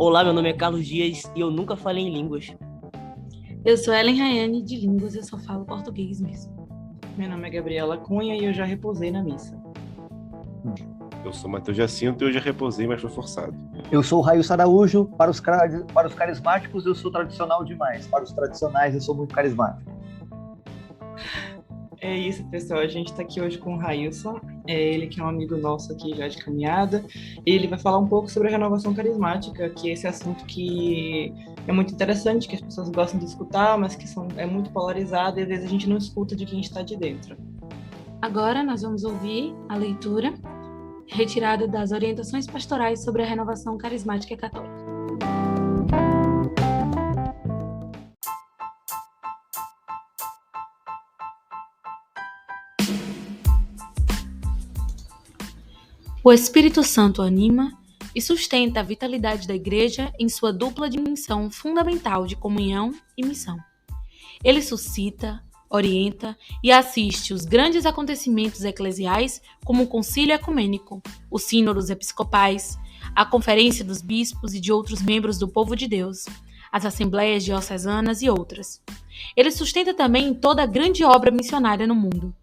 Olá, meu nome é Carlos Dias e eu nunca falei em línguas. Eu sou Ellen Rayane, de Línguas, eu só falo português mesmo. Meu nome é Gabriela Cunha e eu já repousei na missa. Eu sou Matheus Jacinto e eu já repousei, mas foi forçado. Eu sou o Raio Araújo. Para os carismáticos, eu sou tradicional demais. Para os tradicionais, eu sou muito carismático. É isso, pessoal. A gente está aqui hoje com o Railson. Ele que é um amigo nosso aqui já de caminhada. Ele vai falar um pouco sobre a renovação carismática, que é esse assunto que é muito interessante, que as pessoas gostam de escutar, mas que é muito polarizado e às vezes a gente não escuta de quem está de dentro. Agora nós vamos ouvir a leitura retirada das orientações pastorais sobre a renovação carismática católica. O Espírito Santo anima e sustenta a vitalidade da Igreja em sua dupla dimensão fundamental de comunhão e missão. Ele suscita, orienta e assiste os grandes acontecimentos eclesiais como o Concílio Ecumênico, os sínodos episcopais, a Conferência dos Bispos e de outros membros do povo de Deus, as Assembleias Diocesanas e outras. Ele sustenta também toda a grande obra missionária no mundo.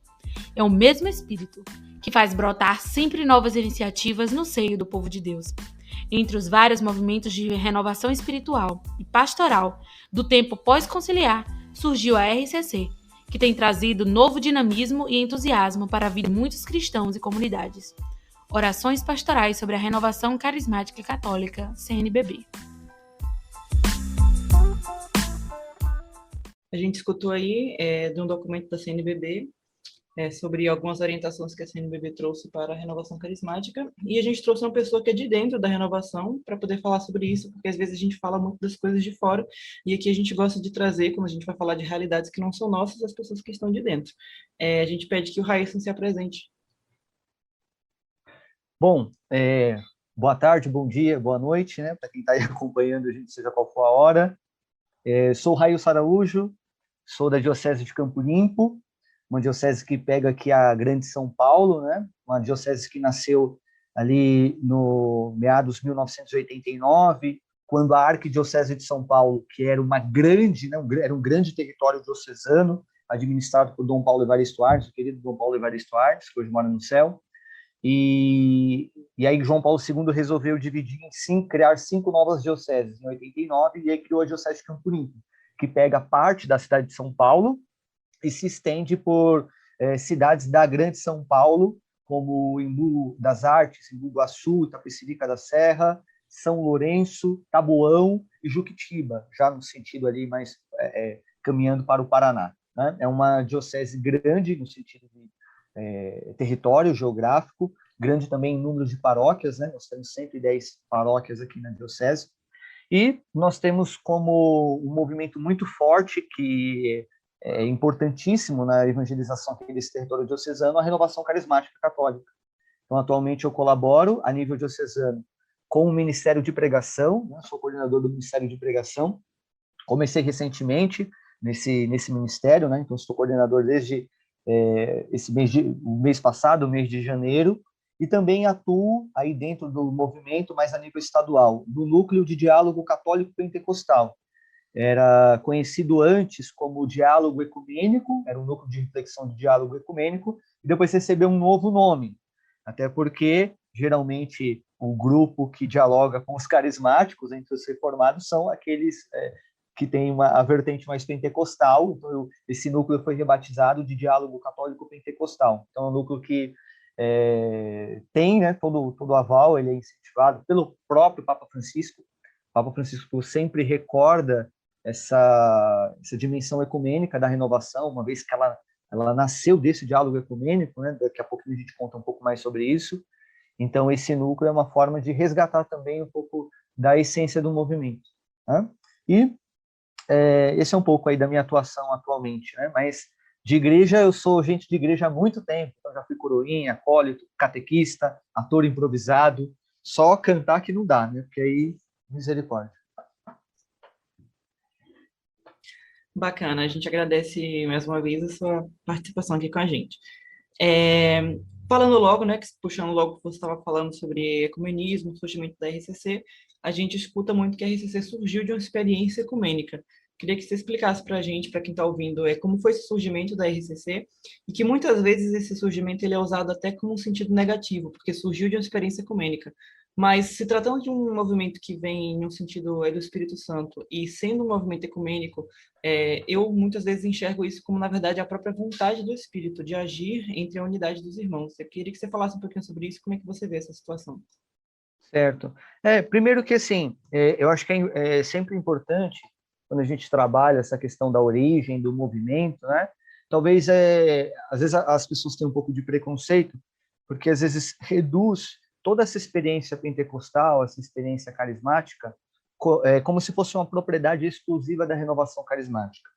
É o mesmo Espírito que faz brotar sempre novas iniciativas no seio do povo de Deus. Entre os vários movimentos de renovação espiritual e pastoral do tempo pós-conciliar, surgiu a RCC, que tem trazido novo dinamismo e entusiasmo para a vida de muitos cristãos e comunidades. Orações pastorais sobre a renovação carismática católica, CNBB. A gente escutou aí de um documento da CNBB sobre algumas orientações que a CNBB trouxe para a renovação carismática, e a gente trouxe uma pessoa que é de dentro da renovação para poder falar sobre isso, porque às vezes a gente fala muito das coisas de fora, e aqui a gente gosta de trazer, quando a gente vai falar de realidades que não são nossas, as pessoas que estão de dentro. A gente pede que o Railson se apresente. Bom, boa tarde, bom dia, boa noite, né? Para quem está aí acompanhando a gente, seja qual for a hora. Sou o Raio Araújo, sou da Diocese de Campo Limpo, uma diocese que pega aqui a Grande São Paulo, né? Uma diocese que nasceu ali no meados de 1989, quando a Arquidiocese de São Paulo, que era uma grande, né? Era um grande território diocesano, administrado por Dom Paulo Evaristo Arnes, o querido Dom Paulo Evaristo Arnes, que hoje mora no céu. E aí João Paulo II resolveu dividir criar 5 novas dioceses em 89, e aí criou a Diocese de Campo Limpo, que pega parte da cidade de São Paulo e se estende por cidades da Grande São Paulo, como Embu das Artes, Embu do Açu, Itapecerica da Serra, São Lourenço, Taboão e Juquitiba, já no sentido ali mais caminhando para o Paraná, né? É uma diocese grande no sentido de território geográfico, grande também em número de paróquias, né? Nós temos 110 paróquias aqui na diocese, e nós temos como um movimento muito forte que é importantíssimo na evangelização aqui desse território diocesano, a renovação carismática católica. Então, atualmente eu colaboro a nível diocesano com o Ministério de Pregação, né? Sou coordenador do Ministério de Pregação, comecei recentemente nesse ministério, né? Então estou coordenador desde o mês passado, o mês de janeiro, e também atuo aí dentro do movimento, mas a nível estadual, do Núcleo de Diálogo Católico Pentecostal. Era conhecido antes como Diálogo Ecumênico, era um núcleo de reflexão de diálogo ecumênico, e depois recebeu um novo nome, até porque, geralmente, o grupo que dialoga com os carismáticos entre os reformados são aqueles que tem a vertente mais pentecostal. Então esse núcleo foi rebatizado de Diálogo Católico Pentecostal. Então é um núcleo que tem, né, todo o aval, ele é incentivado pelo próprio Papa Francisco. O Papa Francisco sempre recorda essa dimensão ecumênica da renovação, uma vez que ela nasceu desse diálogo ecumênico, né? Daqui a pouco a gente conta um pouco mais sobre isso. Então esse núcleo é uma forma de resgatar também um pouco da essência do movimento, né? E esse é um pouco aí da minha atuação atualmente, né? Mas de igreja, eu sou gente de igreja há muito tempo, então já fui coroinha, acólito, catequista, ator improvisado, só cantar que não dá, né? Porque aí, misericórdia. Bacana, a gente agradece mais uma vez a sua participação aqui com a gente. Falando logo, né, puxando logo que você estava falando sobre ecumenismo, surgimento da RCC, a gente escuta muito que a RCC surgiu de uma experiência ecumênica. Queria que você explicasse para a gente, para quem está ouvindo, como foi esse surgimento da RCC, e que muitas vezes esse surgimento ele é usado até como um sentido negativo, porque surgiu de uma experiência ecumênica. Mas se tratando de um movimento que vem em um sentido do Espírito Santo, e sendo um movimento ecumênico, eu muitas vezes enxergo isso como, na verdade, a própria vontade do Espírito de agir entre a unidade dos irmãos. Eu queria que você falasse um pouquinho sobre isso, como é que você vê essa situação. Certo. Primeiro que, assim, eu acho que é sempre importante, quando a gente trabalha essa questão da origem, do movimento, né? Talvez, às vezes, as pessoas têm um pouco de preconceito, porque, às vezes, reduz toda essa experiência pentecostal, essa experiência carismática, como se fosse uma propriedade exclusiva da renovação carismática.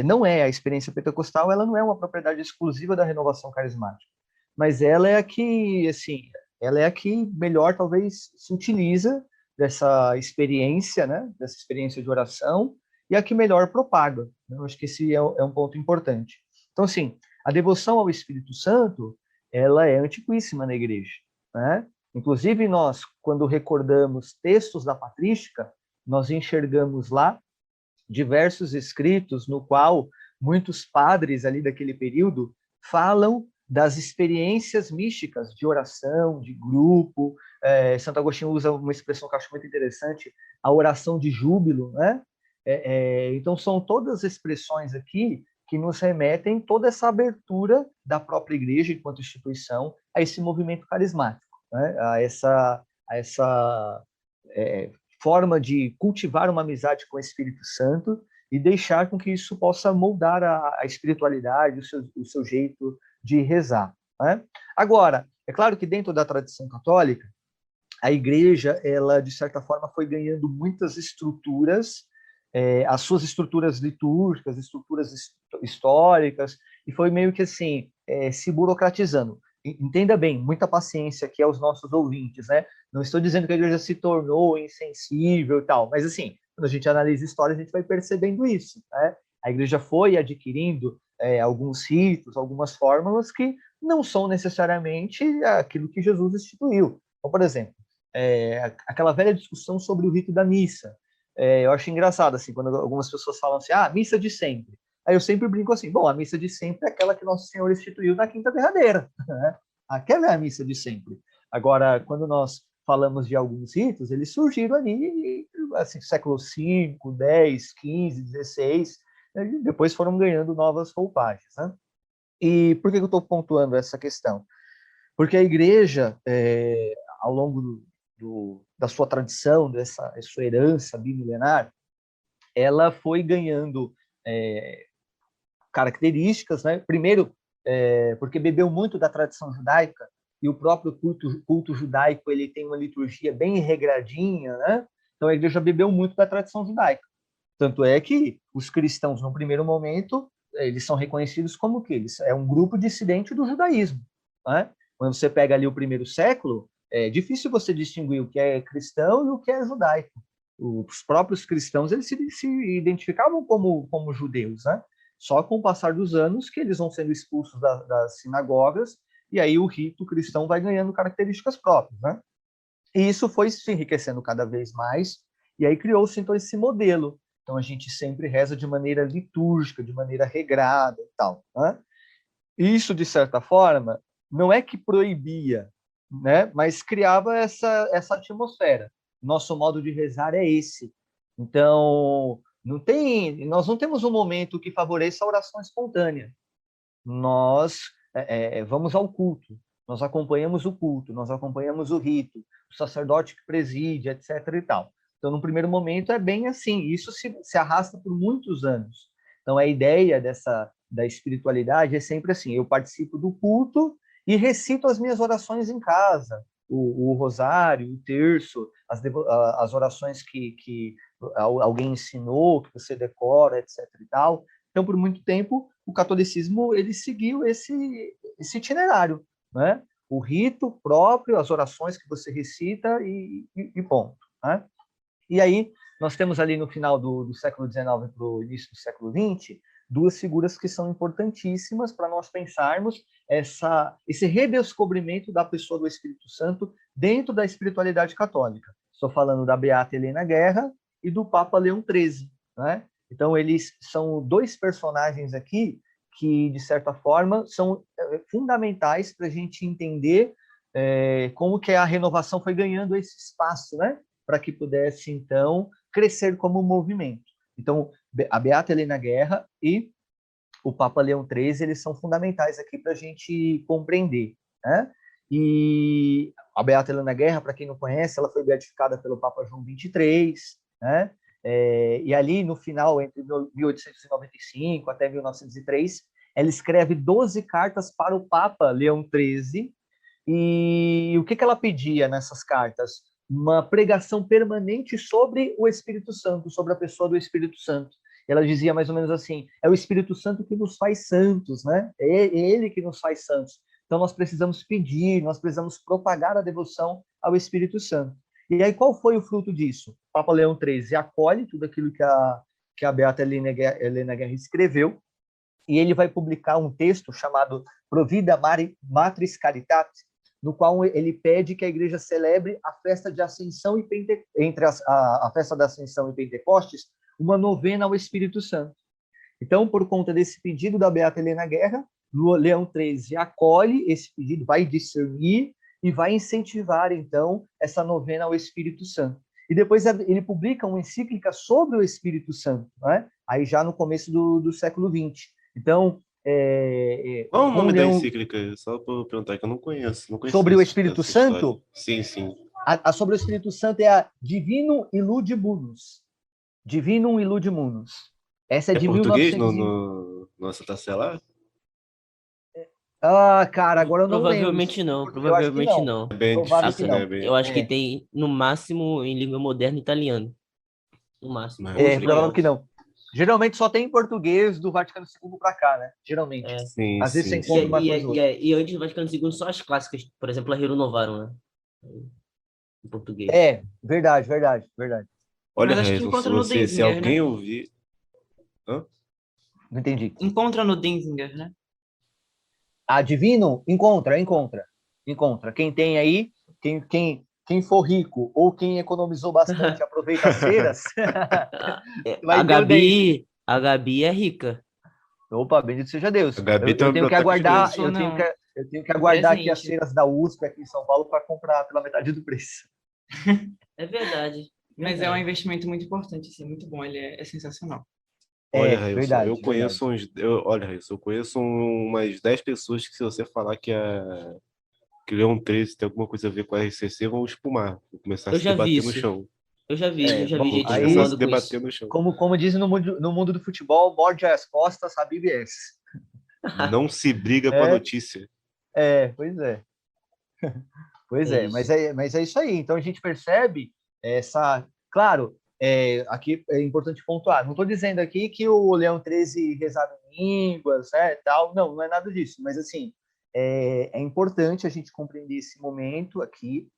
Não é a experiência pentecostal, ela não é uma propriedade exclusiva da renovação carismática, mas ela é a que, assim, ela é a que melhor, talvez, se utiliza dessa experiência, né, dessa experiência de oração, e a que melhor propaga. Eu acho que esse é um ponto importante. Então, assim, a devoção ao Espírito Santo, ela é antiquíssima na igreja, né? Inclusive, nós, quando recordamos textos da patrística, nós enxergamos lá diversos escritos no qual muitos padres ali daquele período falam das experiências místicas de oração, de grupo. Santo Agostinho usa uma expressão que eu acho muito interessante, a oração de júbilo, né? Então, são todas expressões aqui que nos remetem toda essa abertura da própria igreja enquanto instituição a esse movimento carismático, né? A essa forma de cultivar uma amizade com o Espírito Santo e deixar com que isso possa moldar a espiritualidade, o seu jeito de rezar, né? Agora, é claro que dentro da tradição católica, a igreja, ela, de certa forma, foi ganhando muitas estruturas, as suas estruturas litúrgicas, estruturas históricas, e foi meio que assim, se burocratizando. Entenda bem, muita paciência aqui aos nossos ouvintes, né? Não estou dizendo que a igreja se tornou insensível e tal, mas assim, quando a gente analisa a história, a gente vai percebendo isso, né? A igreja foi adquirindo alguns ritos, algumas fórmulas que não são necessariamente aquilo que Jesus instituiu. Então, por exemplo, aquela velha discussão sobre o rito da missa. Eu acho engraçado, assim, quando algumas pessoas falam assim, missa de sempre. Aí eu sempre brinco assim, bom, a missa de sempre é aquela que Nosso Senhor instituiu na quinta derradeira, né? Aquela é a missa de sempre. Agora, quando nós falamos de alguns ritos, eles surgiram ali, assim, século V, X, XV, XVI, e depois foram ganhando novas roupagens, né? E por que eu estou pontuando essa questão? Porque a igreja, ao longo da sua tradição, dessa sua herança bimilenar, ela foi ganhando características, né? Primeiro, porque bebeu muito da tradição judaica, e o próprio culto judaico ele tem uma liturgia bem regradinha, né? Então a igreja bebeu muito da tradição judaica. Tanto é que os cristãos, no primeiro momento, eles são reconhecidos como que eles é um grupo dissidente do judaísmo, né? Quando você pega ali o primeiro século, é difícil você distinguir o que é cristão e o que é judaico. Os próprios cristãos eles se identificavam como judeus, né? Só com o passar dos anos que eles vão sendo expulsos das sinagogas e aí o rito cristão vai ganhando características próprias, né? E isso foi se enriquecendo cada vez mais e aí criou-se então esse modelo. Então a gente sempre reza de maneira litúrgica, de maneira regrada e tal, né? Isso, de certa forma, não é que proibia, né? Mas criava essa atmosfera. Nosso modo de rezar é esse. Então, nós não temos um momento que favoreça a oração espontânea. Nós vamos ao culto, nós acompanhamos o culto, nós acompanhamos o rito, o sacerdote que preside, etc. e tal. Então, no primeiro momento, é bem assim. Isso se arrasta por muitos anos. Então, a ideia da espiritualidade é sempre assim, eu participo do culto e recito as minhas orações em casa, o rosário, o terço, as orações que alguém ensinou, que você decora, etc. e tal. Então, por muito tempo, o catolicismo ele seguiu esse itinerário, né? O rito próprio, as orações que você recita e ponto, né? E aí, nós temos ali no final do século XIX para o início do século XX, duas figuras que são importantíssimas para nós pensarmos esse redescobrimento da pessoa do Espírito Santo dentro da espiritualidade católica. Estou falando da Beata Helena Guerra e do Papa Leão XIII, né? Então, eles são dois personagens aqui que, de certa forma, são fundamentais para a gente entender como que a renovação foi ganhando esse espaço, né? Para que pudesse, então, crescer como movimento. Então, a Beata Helena Guerra e o Papa Leão XIII, eles são fundamentais aqui para a gente compreender, né? E a Beata Helena Guerra, para quem não conhece, ela foi beatificada pelo Papa João XXIII, né? E ali, no final, entre 1895 até 1903, ela escreve 12 cartas para o Papa Leão XIII. E o que ela pedia nessas cartas? Uma pregação permanente sobre o Espírito Santo, sobre a pessoa do Espírito Santo. Ela dizia mais ou menos assim: é o Espírito Santo que nos faz santos, né? É ele que nos faz santos. Então nós precisamos pedir, nós precisamos propagar a devoção ao Espírito Santo. E aí qual foi o fruto disso? O Papa Leão XIII acolhe tudo aquilo que a Beata Helena Guerra escreveu, e ele vai publicar um texto chamado Provida Matris Caritate, no qual ele pede que a Igreja celebre a festa de Ascensão e entre a festa da Ascensão e Pentecostes, uma novena ao Espírito Santo. Então, por conta desse pedido da Beata Helena Guerra, Leão XIII acolhe esse pedido, vai discernir e vai incentivar, então, essa novena ao Espírito Santo. E depois ele publica uma encíclica sobre o Espírito Santo, né? Aí já no começo do século XX. Então, qual o nome da encíclica? Só para perguntar, que eu não conheço. Sobre o Espírito Santo? Sim, sim. A sobre o Espírito Santo é a Divinum Illudimunus. Divinum Illudimunus. Essa é de português 1900... no Santa Sé lá? Ah, cara, agora eu não Provavelmente lembro. não, provavelmente não. É bem Provável difícil, que não. né? Bem... Eu acho que tem, no máximo, em língua moderna, italiano. No máximo. Mas- Ou espanhol. Provável que não. Geralmente só tem em português do Vaticano II para cá, né? Geralmente. É. Sim, Às vezes sim, você encontra sim. uma coisa ou outra. E antes do Vaticano II, só as clássicas, por exemplo, a Renovaram, né? Em português. Verdade. Olha, Mas acho que Harrison, encontra se, no você, se Denzinger, alguém né? ouvir... Hã? Não entendi. Encontra no Denzinger, né? A Divino encontra. Quem tem aí, quem for rico ou quem economizou bastante, aproveita as feiras, vai ter o Denzinger. A Gabi é rica. Opa, bendito seja Deus. A Gabi Eu tem uma tenho que biblioteca aguardar, gigante. eu tenho que aguardar aqui as Presente. feiras da USP aqui em São Paulo para comprar pela metade do preço. É verdade. Mas é um investimento muito importante, assim, muito bom. Ele é sensacional. Olha, Railson, verdade, eu conheço olha, Railson, eu conheço umas 10 pessoas que, se você falar que o Leão XIII tem alguma coisa a ver com a RCC, vão espumar. Vão começar a Eu se já vi debater no isso. chão. Eu já vi Bom, gente Vão aí- começar a se espumando com debater isso. no chão. Como dizem no mundo do futebol, morde as costas, Habib S. Não se briga com a É. notícia. Pois é. É Mas é isso aí. Então a gente percebe essa. Claro, aqui é importante pontuar. Não estou dizendo aqui que o Leão XIII rezava em línguas, tal. Não é nada disso. Mas assim, é importante a gente compreender esse momento aqui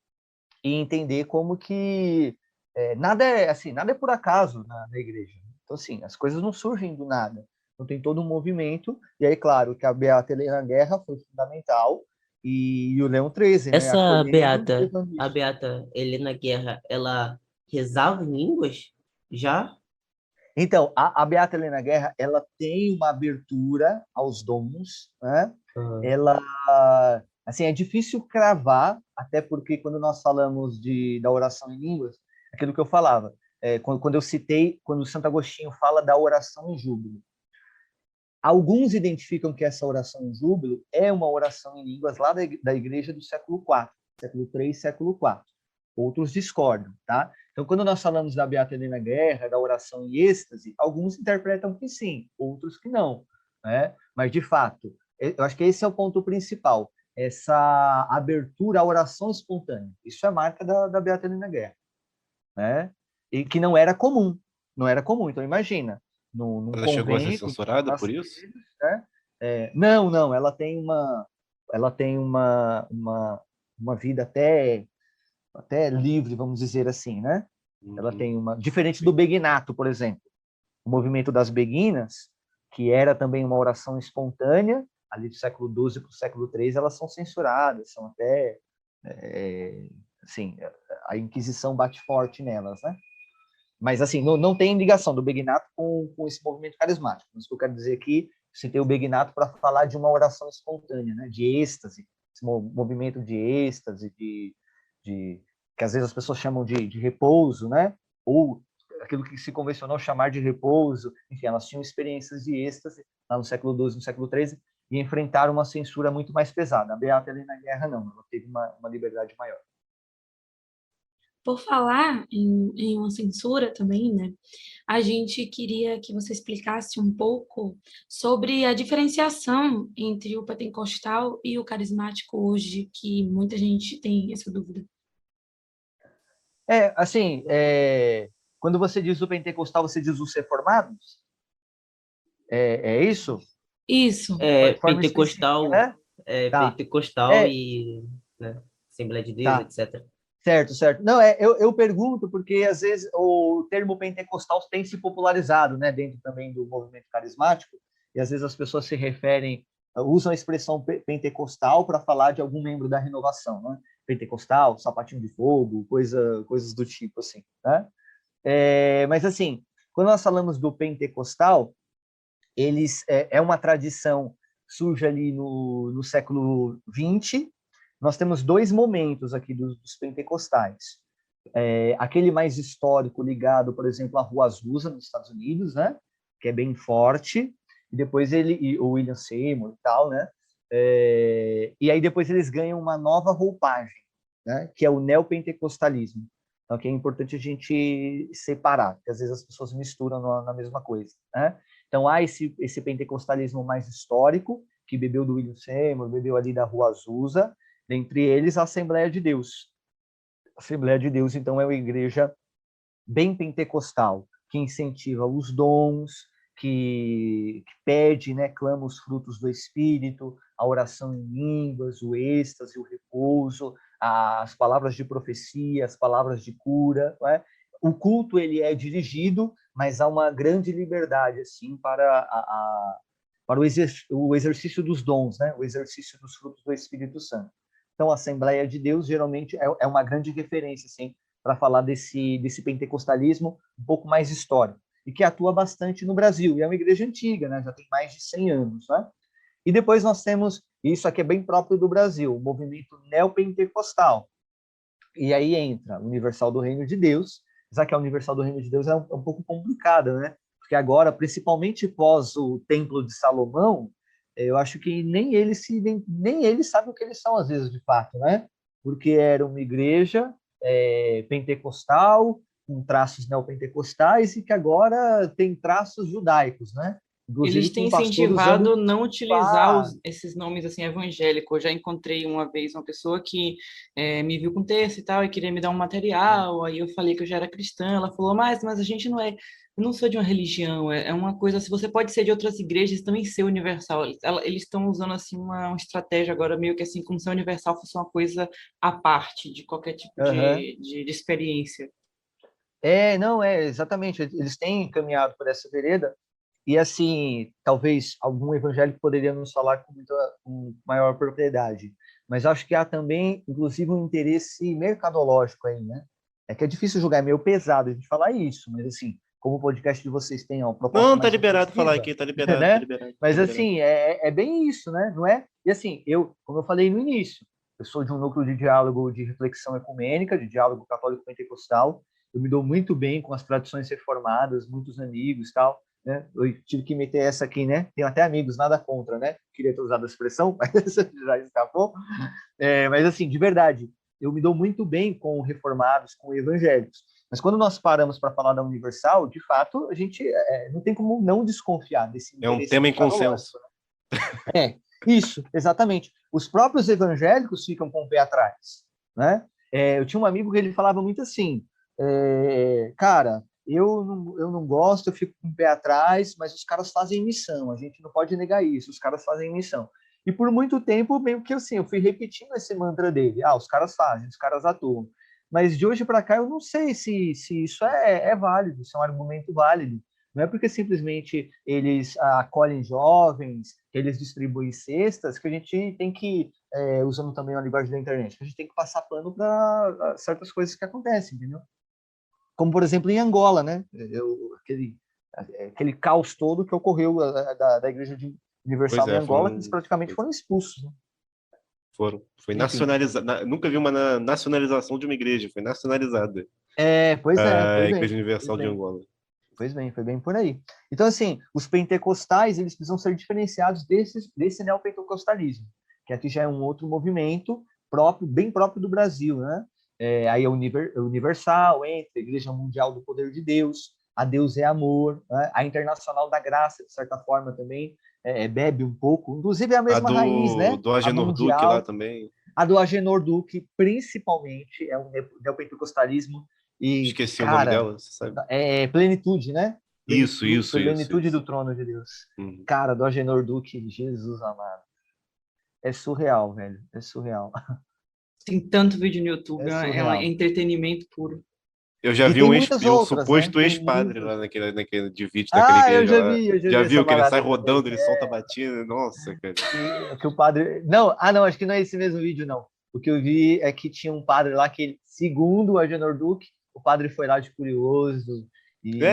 e entender como que nada é por acaso na igreja. Então assim, as coisas não surgem do nada. Então tem todo um movimento. E aí, claro, que a Beata Helena Guerra foi fundamental. E o Leão XIII, né, Essa acolhendo e levando a isso. Beata Helena Guerra, ela rezava em línguas? Já? Então, a Beata Helena Guerra, ela tem uma abertura aos dons, né? Ela, assim, é difícil cravar, até porque quando nós falamos da oração em línguas, aquilo que eu falava, quando eu citei, quando Santo Agostinho fala da oração em júbilo, alguns identificam que essa oração em júbilo é uma oração em línguas lá da igreja do século IV, século III, século IV. Outros discordam, tá? Então, quando nós falamos da Beata Helena Guerra, da oração em êxtase, alguns interpretam que sim, outros que não, né? Mas, de fato, eu acho que esse é o ponto principal, essa abertura à oração espontânea. Isso é marca da Beata Helena Guerra, né? E que não era comum. Então, imagina, num Ela chegou a ser convento, censurada por isso? né? Não, ela tem uma vida até livre, vamos dizer assim, né? Ela tem diferente do Beguinato, por exemplo, o movimento das Beguinas, que era também uma oração espontânea, ali do século XII para o século XIII, elas são censuradas, são até assim, a Inquisição bate forte nelas, né? Mas, assim, não tem ligação do Begnato com esse movimento carismático. Isso que eu quero dizer aqui, você tem o Begnato para falar de uma oração espontânea, né? De êxtase, esse movimento de êxtase, que às vezes as pessoas chamam de repouso, né? Ou aquilo que se convencionou chamar de repouso. Enfim, elas tinham experiências de êxtase lá no século XII, no século XIII, e enfrentaram uma censura muito mais pesada. A Beata Helena Guerra não, ela teve uma liberdade maior. Por falar em uma censura também, né? A gente queria que você explicasse um pouco sobre a diferenciação entre o pentecostal e o carismático hoje, que muita gente tem essa dúvida. Assim, quando você diz o pentecostal, você diz os reformados? É isso? Isso. Forma Pentecostal, específica, né? Tá. pentecostal e, né, Assembleia de Deus, Tá. etc. Certo. Não, eu pergunto porque, às vezes, o termo pentecostal tem se popularizado, né, dentro também do movimento carismático, e às vezes as pessoas se referem, usam a expressão pentecostal para falar de algum membro da renovação, né? Pentecostal, sapatinho de fogo, coisas do tipo, assim, né? Mas, assim, quando nós falamos do pentecostal, é uma tradição, surge ali no século XX. Nós temos dois momentos aqui dos pentecostais. Aquele mais histórico ligado, por exemplo, à Rua Azusa, nos Estados Unidos, né? Que é bem forte, e depois o William Seymour e tal, né? E aí depois eles ganham uma nova roupagem, né? Que é o neopentecostalismo. Então, aqui é importante a gente separar, porque às vezes as pessoas misturam na mesma coisa, né? Então, há esse pentecostalismo mais histórico, que bebeu do William Seymour, bebeu ali da Rua Azusa, dentre eles a Assembleia de Deus. A Assembleia de Deus, então, é uma igreja bem pentecostal, que incentiva os dons, que pede, né, clama os frutos do Espírito, a oração em línguas, o êxtase, o repouso, as palavras de profecia, as palavras de cura, né? O culto ele é dirigido, mas há uma grande liberdade assim para o exercício dos dons, né? O exercício dos frutos do Espírito Santo. Então, a Assembleia de Deus geralmente é uma grande referência assim, para falar desse pentecostalismo um pouco mais histórico, e que atua bastante no Brasil. E é uma igreja antiga, né? Já tem mais de 100 anos. Né? E depois nós temos, isso aqui é bem próprio do Brasil, o movimento neopentecostal. E aí entra a Universal do Reino de Deus, já que a Universal do Reino de Deus é um pouco complicada, né? Porque agora, principalmente pós o Templo de Salomão, eu acho que nem eles sabem o que eles são, às vezes, de fato, né? Porque era uma igreja pentecostal, com traços neopentecostais, e que agora tem traços judaicos, né? Inclusive, Eles têm com pastor incentivado usando não utilizar esses nomes assim evangélicos. Eu já encontrei uma vez uma pessoa que me viu com texto e tal e queria me dar um material. Aí eu falei que eu já era cristã. Ela falou, mas a gente não é, eu não sou de uma religião. É uma coisa. Se você pode ser de outras igrejas, também ser universal. Eles estão usando assim uma estratégia agora meio que assim como se a universal fosse uma coisa à parte de qualquer tipo de experiência. Não, exatamente. Eles têm caminhado por essa vereda. E, assim, talvez algum evangélico poderia nos falar com maior propriedade. Mas acho que há também, inclusive, um interesse mercadológico aí, né? É que é difícil julgar, é meio pesado a gente falar isso, mas, assim, como o podcast de vocês tem uma proposta Não, tá mais liberado reflexiva, falar aqui, tá liberado, né? tá liberado. Mas, tá assim, é bem isso, né? Não é? E, assim, como eu falei no início, eu sou de um núcleo de diálogo de reflexão ecumênica, de diálogo católico pentecostal. Eu me dou muito bem com as tradições reformadas, muitos amigos e tal, né? Eu tive que meter essa aqui, né? Tenho até amigos, nada contra, né? Queria ter usado a expressão, mas já escapou. Mas, assim, de verdade, eu me dou muito bem com reformados, com evangélicos. Mas quando nós paramos para falar da Universal, de fato, a gente não tem como não desconfiar desse É um interesse tema em mercadológico, consenso. né? Isso, exatamente. Os próprios evangélicos ficam com o pé atrás, né? Eu tinha um amigo que ele falava muito assim, cara, eu não gosto, eu fico com o pé atrás, mas os caras fazem missão, a gente não pode negar isso, os caras fazem missão. E por muito tempo, meio que assim, eu fui repetindo esse mantra dele, os caras fazem, os caras atuam. Mas de hoje para cá eu não sei se isso é válido, se é um argumento válido. Não é porque simplesmente eles acolhem jovens, que eles distribuem cestas, que a gente tem que usando também a linguagem da internet, a gente tem que passar pano para certas coisas que acontecem, entendeu? Como, por exemplo, em Angola, né? Aquele caos todo que ocorreu da Igreja Universal em Angola, que eles praticamente foram expulsos, né? Foi Enfim. nacionalizada. Nunca vi uma nacionalização de uma igreja, foi nacionalizada. Pois é. A Igreja Universal de Angola. Pois bem, foi bem por aí. Então, assim, os pentecostais, eles precisam ser diferenciados desse neopentecostalismo, que aqui já é um outro movimento bem próprio do Brasil, né? Aí é universal, entra a Igreja Mundial do Poder de Deus, a Deus é Amor, né? A Internacional da Graça, de certa forma, também bebe um pouco, inclusive é a mesma raiz, né? Do Agenor Duque lá também. A do Agenor Duque, principalmente, é um neopentecostalismo. E, esqueci cara, o nome dela, você sabe? Plenitude, né? Plenitude do isso. trono de Deus. Cara, do Agenor Duque, Jesus amado. É surreal, velho. É surreal. Tem tanto vídeo no YouTube, é entretenimento puro. Eu já vi um suposto ex-padre lá naquele de vídeo daquela igreja. Eu já viu que ele sai rodando, ele solta a batina. Nossa, cara. Que o padre... Não, acho que não é esse mesmo vídeo, não. O que eu vi é que tinha um padre lá que, segundo o Agenor Duque, o padre foi lá de curioso.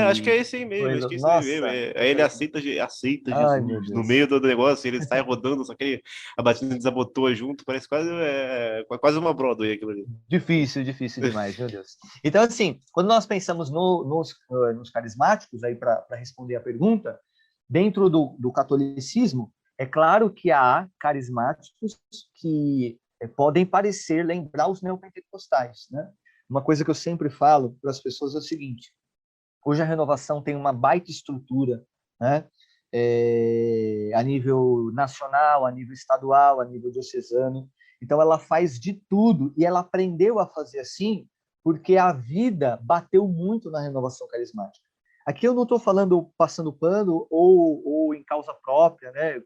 Acho que é esse aí mesmo. Acho que é esse aí mesmo. Aí ele aceita Jesus no meio do negócio, ele sai rodando, só que a batina desabotoa junto, parece quase uma Broadway aquilo ali. Difícil demais, meu Deus. Então, assim, quando nós pensamos nos carismáticos, aí para responder a pergunta, dentro do catolicismo, é claro que há carismáticos que podem lembrar os neopentecostais, né? Uma coisa que eu sempre falo para as pessoas é o seguinte: hoje a renovação tem uma baita estrutura, né? A nível nacional, a nível estadual, a nível diocesano. Então, ela faz de tudo e ela aprendeu a fazer assim porque a vida bateu muito na renovação carismática. Aqui eu não estou falando passando pano ou em causa própria, né?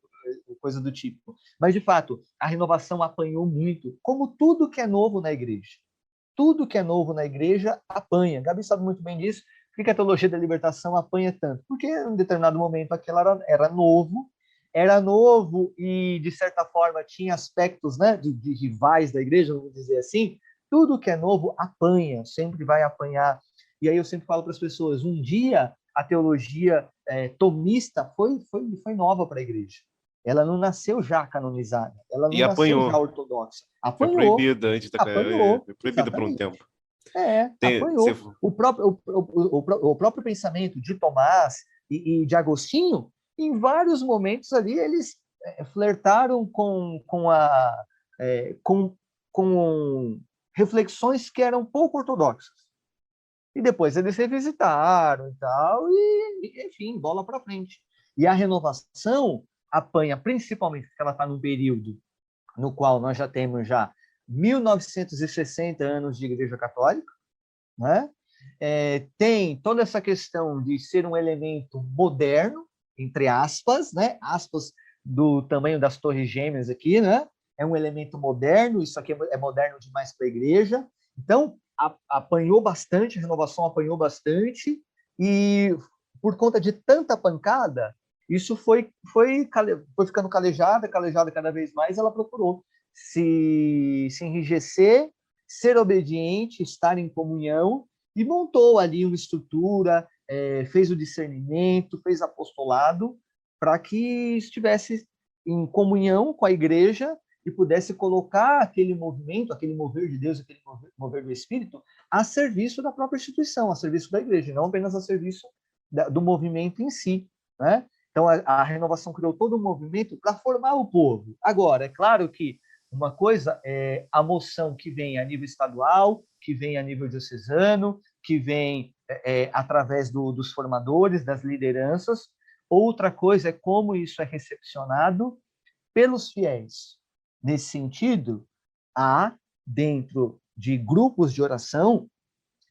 Coisa do tipo. Mas, de fato, a renovação apanhou muito, como tudo que é novo na igreja. Tudo que é novo na igreja apanha. Gabi sabe muito bem disso. Por que a teologia da libertação apanha tanto? Porque em um determinado momento aquilo era novo e, de certa forma, tinha aspectos, né, de rivais da igreja, vamos dizer assim. Tudo que é novo apanha, sempre vai apanhar. E aí eu sempre falo para as pessoas, um dia a teologia tomista foi nova para a igreja. Ela não nasceu já canonizada, ela não nasceu já ortodoxa. Apanhou. Foi proibida antes da foi proibida por um tempo. Apanhou. O próprio pensamento de Tomás e de Agostinho, em vários momentos ali, eles flertaram com reflexões que eram pouco ortodoxas. E depois eles revisitaram e tal, e enfim, bola para frente. E a renovação apanha principalmente porque ela está num período no qual nós já temos 1960 anos de Igreja Católica, né? Tem toda essa questão de ser um elemento moderno, entre aspas, né? Aspas do tamanho das torres gêmeas aqui, né? É um elemento moderno, isso aqui é moderno demais para a igreja. Então, apanhou bastante, a renovação apanhou bastante, e por conta de tanta pancada, isso foi ficando calejada cada vez mais. Ela procurou se enrijecer, ser obediente, estar em comunhão, e montou ali uma estrutura, fez o discernimento, fez apostolado, para que estivesse em comunhão com a igreja e pudesse colocar aquele movimento, aquele mover de Deus, aquele mover do Espírito, a serviço da própria instituição, a serviço da igreja, não apenas a serviço do movimento em si, né? Então, a renovação criou todo um movimento para formar o povo. Agora, é claro que uma coisa é a moção que vem a nível estadual, que vem a nível diocesano, que vem através dos formadores, das lideranças. Outra coisa é como isso é recepcionado pelos fiéis. Nesse sentido, há, dentro de grupos de oração,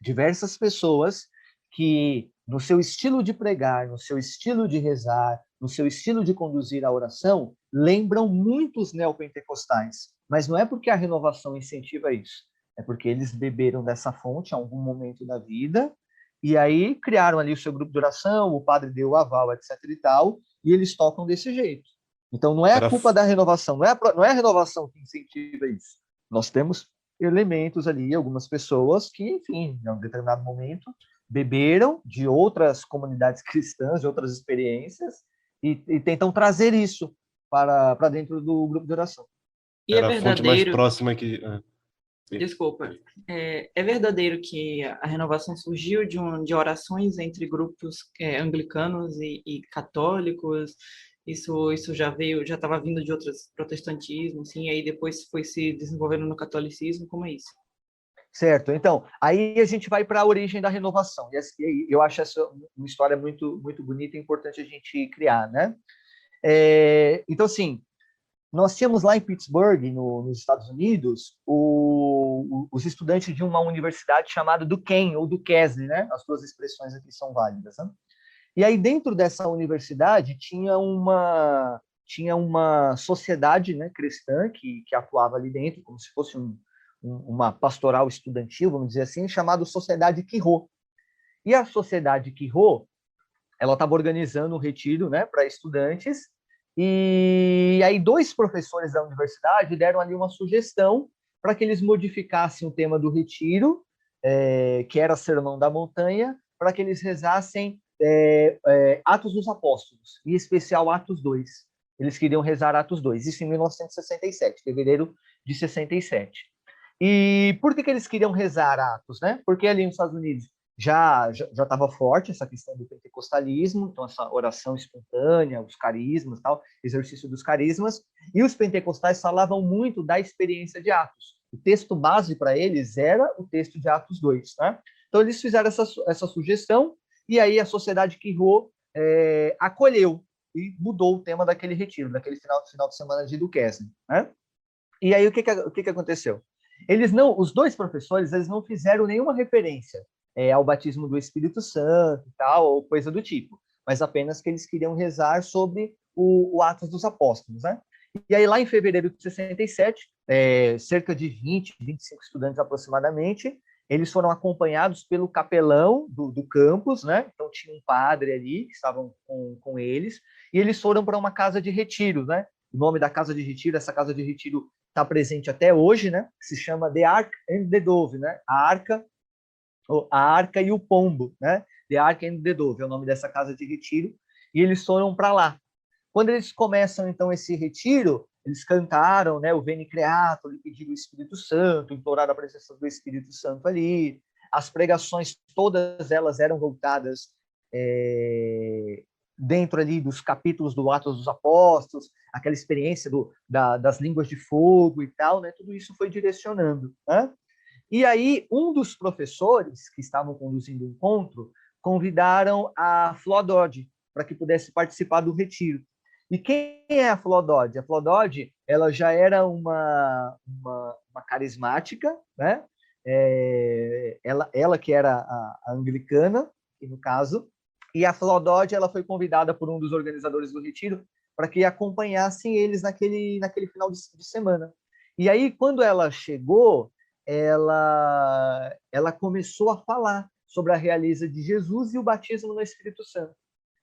diversas pessoas que, no seu estilo de pregar, no seu estilo de rezar, no seu estilo de conduzir a oração, lembram muito os neopentecostais. Mas não é porque a renovação incentiva isso, é porque eles beberam dessa fonte em algum momento da vida, e aí criaram ali o seu grupo de oração, o padre deu o aval, etc. e tal, e eles tocam desse jeito. Então, não é a culpa da renovação, não é a renovação que incentiva isso. Nós temos elementos ali, algumas pessoas que, enfim, em um determinado momento, beberam de outras comunidades cristãs, de outras experiências, e tentam trazer isso para dentro do grupo de oração. E Era é a fonte mais verdadeiro... próxima que... Desculpa. É verdadeiro que a renovação surgiu de orações entre grupos anglicanos e católicos. Isso já estava vindo de outros protestantismos, sim, e aí depois foi se desenvolvendo no catolicismo. Como é isso? Certo. Então, aí a gente vai para a origem da renovação. E eu acho essa uma história muito, muito bonita e importante a gente criar, né? Então, assim, nós tínhamos lá em Pittsburgh, nos Estados Unidos, os estudantes de uma universidade chamada Duquesne, ou Duquesne, né? As duas expressões aqui são válidas, né? E aí, dentro dessa universidade, tinha uma sociedade, né, cristã que atuava ali dentro, como se fosse uma pastoral estudantil, vamos dizer assim, chamada Sociedade Quirô. E a Sociedade Quirô, ela estava organizando um retiro, né, para estudantes, e aí 2 professores da universidade deram ali uma sugestão para que eles modificassem o tema do retiro, que era Sermão da Montanha, para que eles rezassem Atos dos Apóstolos, em especial Atos 2. Eles queriam rezar Atos 2, isso em 1967, fevereiro de 67. E por que eles queriam rezar Atos, né? Porque ali nos Estados Unidos já estava forte essa questão do pentecostalismo, então essa oração espontânea, os carismas, tal, exercício dos carismas, e os pentecostais falavam muito da experiência de Atos. O texto base para eles era o texto de Atos 2, né? Então eles fizeram essa sugestão, e aí a Sociedade Quirô acolheu e mudou o tema daquele retiro, daquele final de semana de Duquesne, né? E aí o que aconteceu? Os 2 professores, eles não fizeram nenhuma referência ao batismo do Espírito Santo e tal, ou coisa do tipo, mas apenas que eles queriam rezar sobre o Atos dos Apóstolos, né? E aí, lá em fevereiro de 67, cerca de 20, 25 estudantes aproximadamente, eles foram acompanhados pelo capelão do campus, né? Então, tinha um padre ali, que estavam com eles, e eles foram para uma casa de retiro, né? O nome da casa de retiro, essa casa de retiro está presente até hoje, né? Que se chama The Ark and the Dove, né? A Arca e o Pombo, né? The Ark and the Dove é o nome dessa casa de retiro, e eles foram para lá. Quando eles começam, então, esse retiro, eles cantaram, né, o Veni Creator, pediram o Espírito Santo, imploraram a presença do Espírito Santo ali. As pregações, todas elas eram voltadas dentro ali dos capítulos do Atos dos Apóstolos, aquela experiência das línguas de fogo e tal, né? Tudo isso foi direcionando, né? E aí, um dos professores que estavam conduzindo o encontro convidaram a Flo Dodge para que pudesse participar do retiro. E quem é a Flo Dodge? A Flo Dodge, ela já era uma carismática, né? Ela que era a anglicana, no caso, e a Flo Dodge, ela foi convidada por um dos organizadores do retiro para que acompanhassem eles naquele final de semana. E aí, quando ela chegou, ela começou a falar sobre a realeza de Jesus e o batismo no Espírito Santo.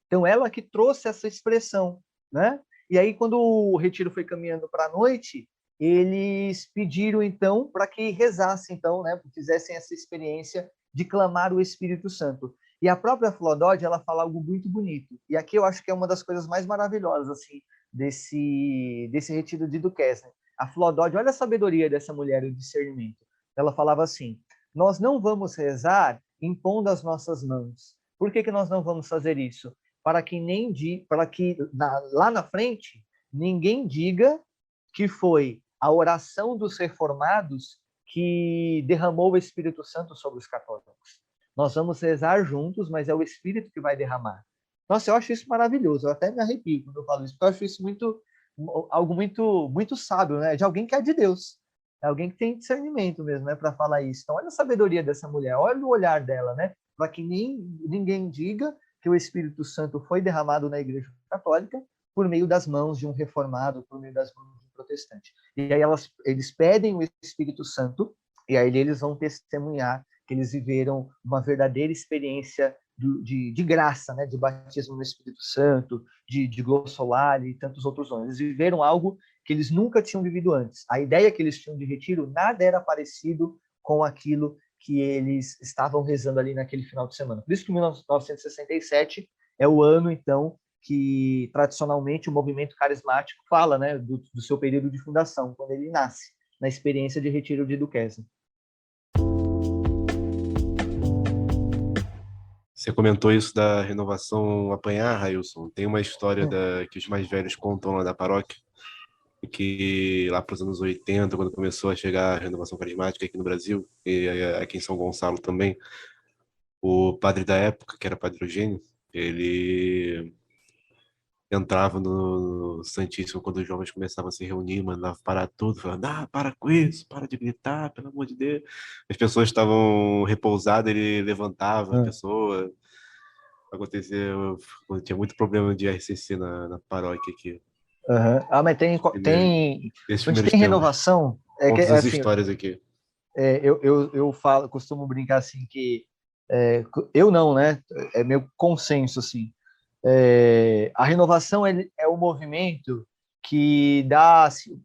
Então, ela que trouxe essa expressão, né? E aí, quando o retiro foi caminhando para a noite, eles pediram, então, para que rezassem, então, né? Fizessem essa experiência de clamar o Espírito Santo. E a própria Flo Dodge, ela fala algo muito bonito. E aqui eu acho que é uma das coisas mais maravilhosas, assim, desse retiro de Duquesne. A Flo Dodge, olha a sabedoria dessa mulher, o discernimento. Ela falava assim: nós não vamos rezar impondo as nossas mãos. Por que nós não vamos fazer isso? Para que lá na frente ninguém diga que foi a oração dos reformados que derramou o Espírito Santo sobre os católicos. Nós vamos rezar juntos, mas é o Espírito que vai derramar. Nossa, eu acho isso maravilhoso. Eu até me arrepio quando eu falo isso, porque eu acho isso algo muito, muito sábio, né? De alguém que é de Deus. É alguém que tem discernimento mesmo, né, para falar isso. Então, olha a sabedoria dessa mulher, olha o olhar dela, né? Para que ninguém diga que o Espírito Santo foi derramado na Igreja Católica por meio das mãos de um reformado, por meio das mãos de um protestante. E aí eles pedem o Espírito Santo, e aí eles vão testemunhar que eles viveram uma verdadeira experiência de graça, né? De batismo no Espírito Santo, de glossolare e tantos outros dons. Eles viveram algo que eles nunca tinham vivido antes. A ideia que eles tinham de retiro, nada era parecido com aquilo que eles estavam rezando ali naquele final de semana. Por isso que 1967 é o ano, então, que tradicionalmente o movimento carismático fala, né, do seu período de fundação, quando ele nasce, na experiência de retiro de Duquesne. Você comentou isso da renovação apanhar, Railson. Tem uma história que os mais velhos contam lá da paróquia, que lá para os anos 80, quando começou a chegar a renovação carismática aqui no Brasil, e aqui em São Gonçalo também, o padre da época, que era Padre Eugênio, ele entrava no Santíssimo quando os jovens começavam a se reunir, mandava parar tudo, falando, para com isso, para de gritar, pelo amor de Deus. As pessoas estavam repousadas, ele levantava a pessoa. Aconteceu, tinha muito problema de RCC na paróquia aqui. Mas tem renovação. Conta as histórias aqui. Eu costumo brincar assim que eu não, né? É meio consenso assim. A renovação é o movimento que dá assim,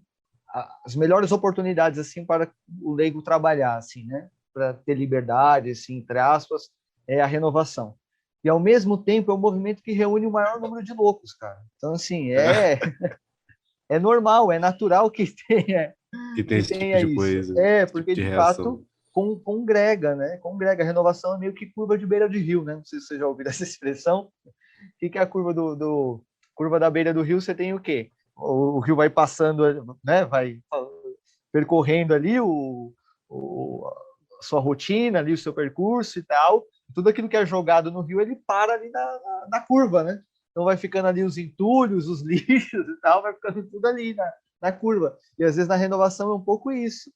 as melhores oportunidades assim para o leigo trabalhar, assim, né? Para ter liberdade, assim, entre aspas, é a renovação. E ao mesmo tempo é um movimento que reúne o maior número de loucos, cara. Então assim é normal, é natural que tenha esse tipo de coisa. Porque de fato congrega, né? Congrega. A renovação é meio que curva de beira de rio, né? Não sei se você já ouviu essa expressão. O que é a curva curva da beira do rio? Você tem o quê? O rio vai passando, né? Vai percorrendo ali a sua rotina, ali o seu percurso e tal. Tudo aquilo que é jogado no rio, ele para ali na curva, né? Então vai ficando ali os entulhos, os lixos e tal, vai ficando tudo ali na curva. E às vezes na renovação é um pouco isso.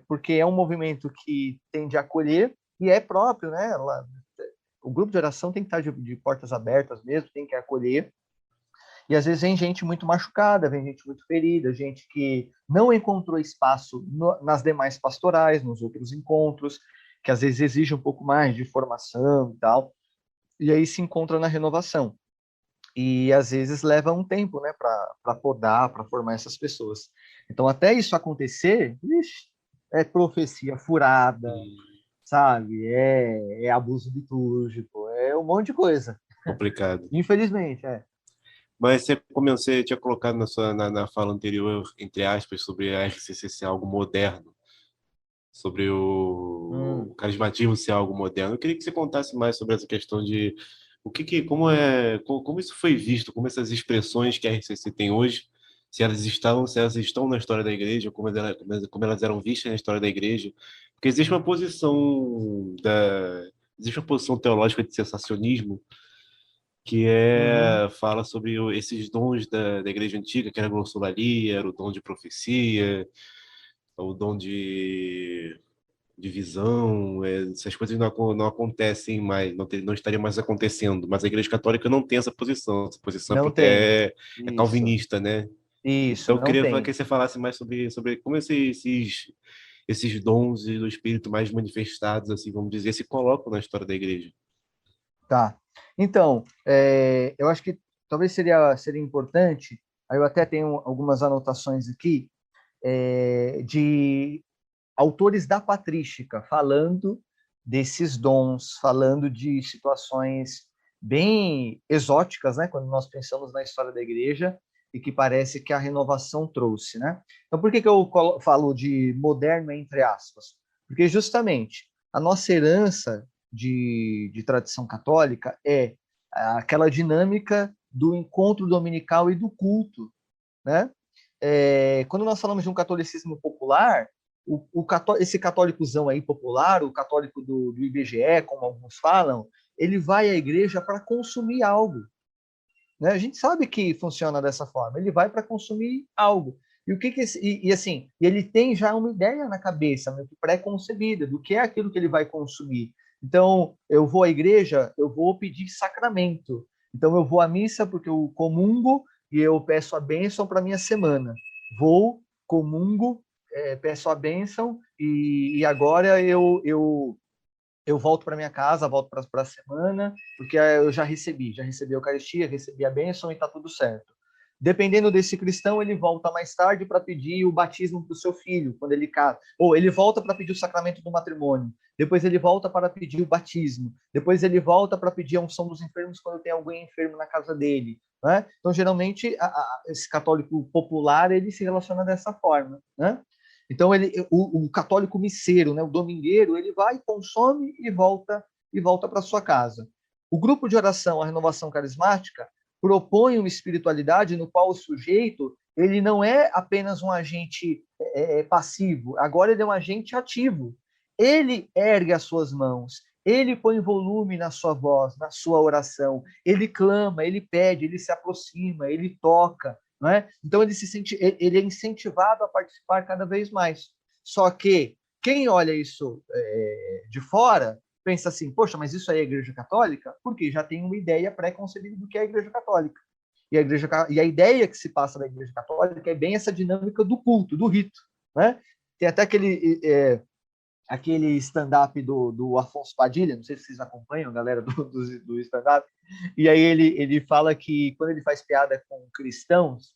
Porque é um movimento que tende a acolher e é próprio, né? O grupo de oração tem que estar de portas abertas mesmo, tem que acolher. E às vezes vem gente muito machucada, vem gente muito ferida, gente que não encontrou espaço nas demais pastorais, nos outros encontros, que às vezes exige um pouco mais de formação e tal. E aí se encontra na renovação. E às vezes leva um tempo, né, para podar, para formar essas pessoas. Então, até isso acontecer, é profecia furada, sabe? É abuso litúrgico, é um monte de coisa. Complicado. Infelizmente, Mas você tinha colocado na fala anterior, entre aspas, sobre a RCC ser algo moderno, sobre o carismatismo ser algo moderno. Eu queria que você contasse mais sobre essa questão de como isso foi visto, como essas expressões que a RCC tem hoje, se elas estão na história da igreja, como elas eram vistas na história da igreja, porque existe uma posição teológica de sensacionismo que fala sobre esses dons da igreja antiga, que era a glossolalia, era o dom de profecia, o dom de visão, essas coisas não acontecem mais, não estaria mais acontecendo, mas a Igreja Católica não tem essa posição não é calvinista, né? Isso, então eu queria que você falasse mais sobre como esses dons do Espírito mais manifestados, assim, vamos dizer, se colocam na história da Igreja. Tá. Então, eu acho que talvez seria importante, aí eu até tenho algumas anotações aqui, de autores da patrística, falando desses dons, falando de situações bem exóticas, né, quando nós pensamos na história da igreja, e que parece que a renovação trouxe, né? Então, por que eu falo de moderno entre aspas? Porque justamente a nossa herança de tradição católica é aquela dinâmica do encontro dominical e do culto, né? Quando nós falamos de um catolicismo popular, esse católicozão aí popular, o católico do IBGE, como alguns falam, ele vai à igreja para consumir algo, né? A gente sabe que funciona dessa forma, ele vai para consumir algo. E o que assim, ele tem já uma ideia na cabeça, pré-concebida, do que é aquilo que ele vai consumir. Então, eu vou à igreja, eu vou pedir sacramento. Então, eu vou à missa porque eu comungo e eu peço a bênção para minha semana. Vou, comungo, peço a bênção e agora eu eu volto para minha casa, volto para a semana, porque eu já recebi a Eucaristia, recebi a bênção e está tudo certo. Dependendo desse cristão, ele volta mais tarde para pedir o batismo para o seu filho, quando ele casa. Ou ele volta para pedir o sacramento do matrimônio. Depois ele volta para pedir o batismo. Depois ele volta para pedir a unção dos enfermos quando tem alguém enfermo na casa dele. Né? Então, geralmente, esse católico popular, ele se relaciona dessa forma. Né? Então, o católico misseiro, né, o domingueiro, ele vai, consome e volta para sua casa. O grupo de oração, a renovação carismática, propõe uma espiritualidade no qual o sujeito ele não é apenas um agente passivo, agora ele é um agente ativo. Ele ergue as suas mãos, ele põe volume na sua voz, na sua oração, ele clama, ele pede, ele se aproxima, ele toca. Não é? Então ele é incentivado a participar cada vez mais. Só que quem olha isso de fora pensa assim, poxa, mas isso aí é a Igreja Católica? Porque já tem uma ideia pré-concebida do que é a Igreja Católica. E a ideia que se passa da Igreja Católica é bem essa dinâmica do culto, do rito. Né? Tem até aquele stand-up do Afonso Padilha, não sei se vocês acompanham, galera do stand-up, e aí ele fala que quando ele faz piada com cristãos,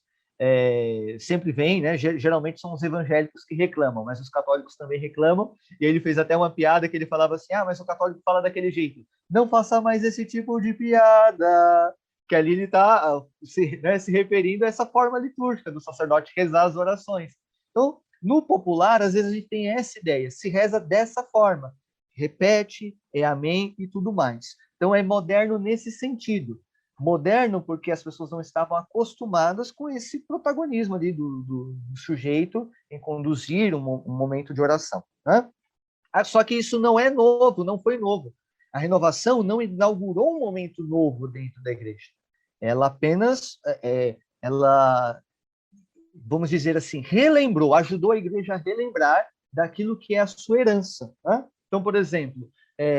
sempre vem, né? Geralmente são os evangélicos que reclamam, mas os católicos também reclamam, e aí ele fez até uma piada que ele falava assim, mas o católico fala daquele jeito, não faça mais esse tipo de piada, que ali ele está se referindo a essa forma litúrgica do sacerdote rezar as orações. Então, no popular, às vezes a gente tem essa ideia, se reza dessa forma, repete, é amém e tudo mais. Então é moderno nesse sentido. Moderno porque as pessoas não estavam acostumadas com esse protagonismo ali do sujeito em conduzir um momento de oração. Né? Só que isso não é novo, não foi novo. A renovação não inaugurou um momento novo dentro da igreja. Ela apenas, vamos dizer assim, relembrou, ajudou a igreja a relembrar daquilo que é a sua herança. Né? Então, por exemplo,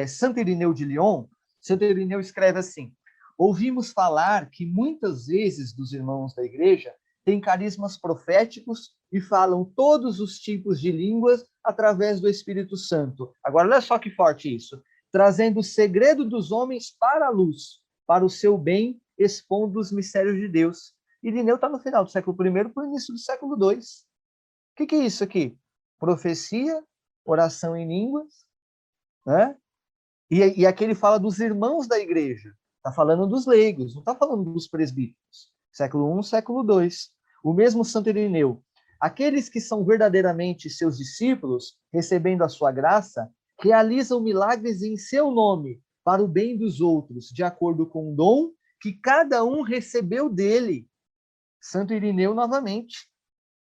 Santo Irineu de Lyon, Santo Irineu escreve assim, ouvimos falar que muitas vezes dos irmãos da igreja têm carismas proféticos e falam todos os tipos de línguas através do Espírito Santo. Agora, olha só que forte isso. Trazendo o segredo dos homens para a luz, para o seu bem, expondo os mistérios de Deus. Irineu está no final do século I para o início do século II. O que é isso aqui? Profecia, oração em línguas, né? E aqui ele fala dos irmãos da igreja. Está falando dos leigos, não está falando dos presbíteros. Século I, século II. O mesmo Santo Irineu. Aqueles que são verdadeiramente seus discípulos, recebendo a sua graça, realizam milagres em seu nome, para o bem dos outros, de acordo com o dom que cada um recebeu dele. Santo Irineu novamente.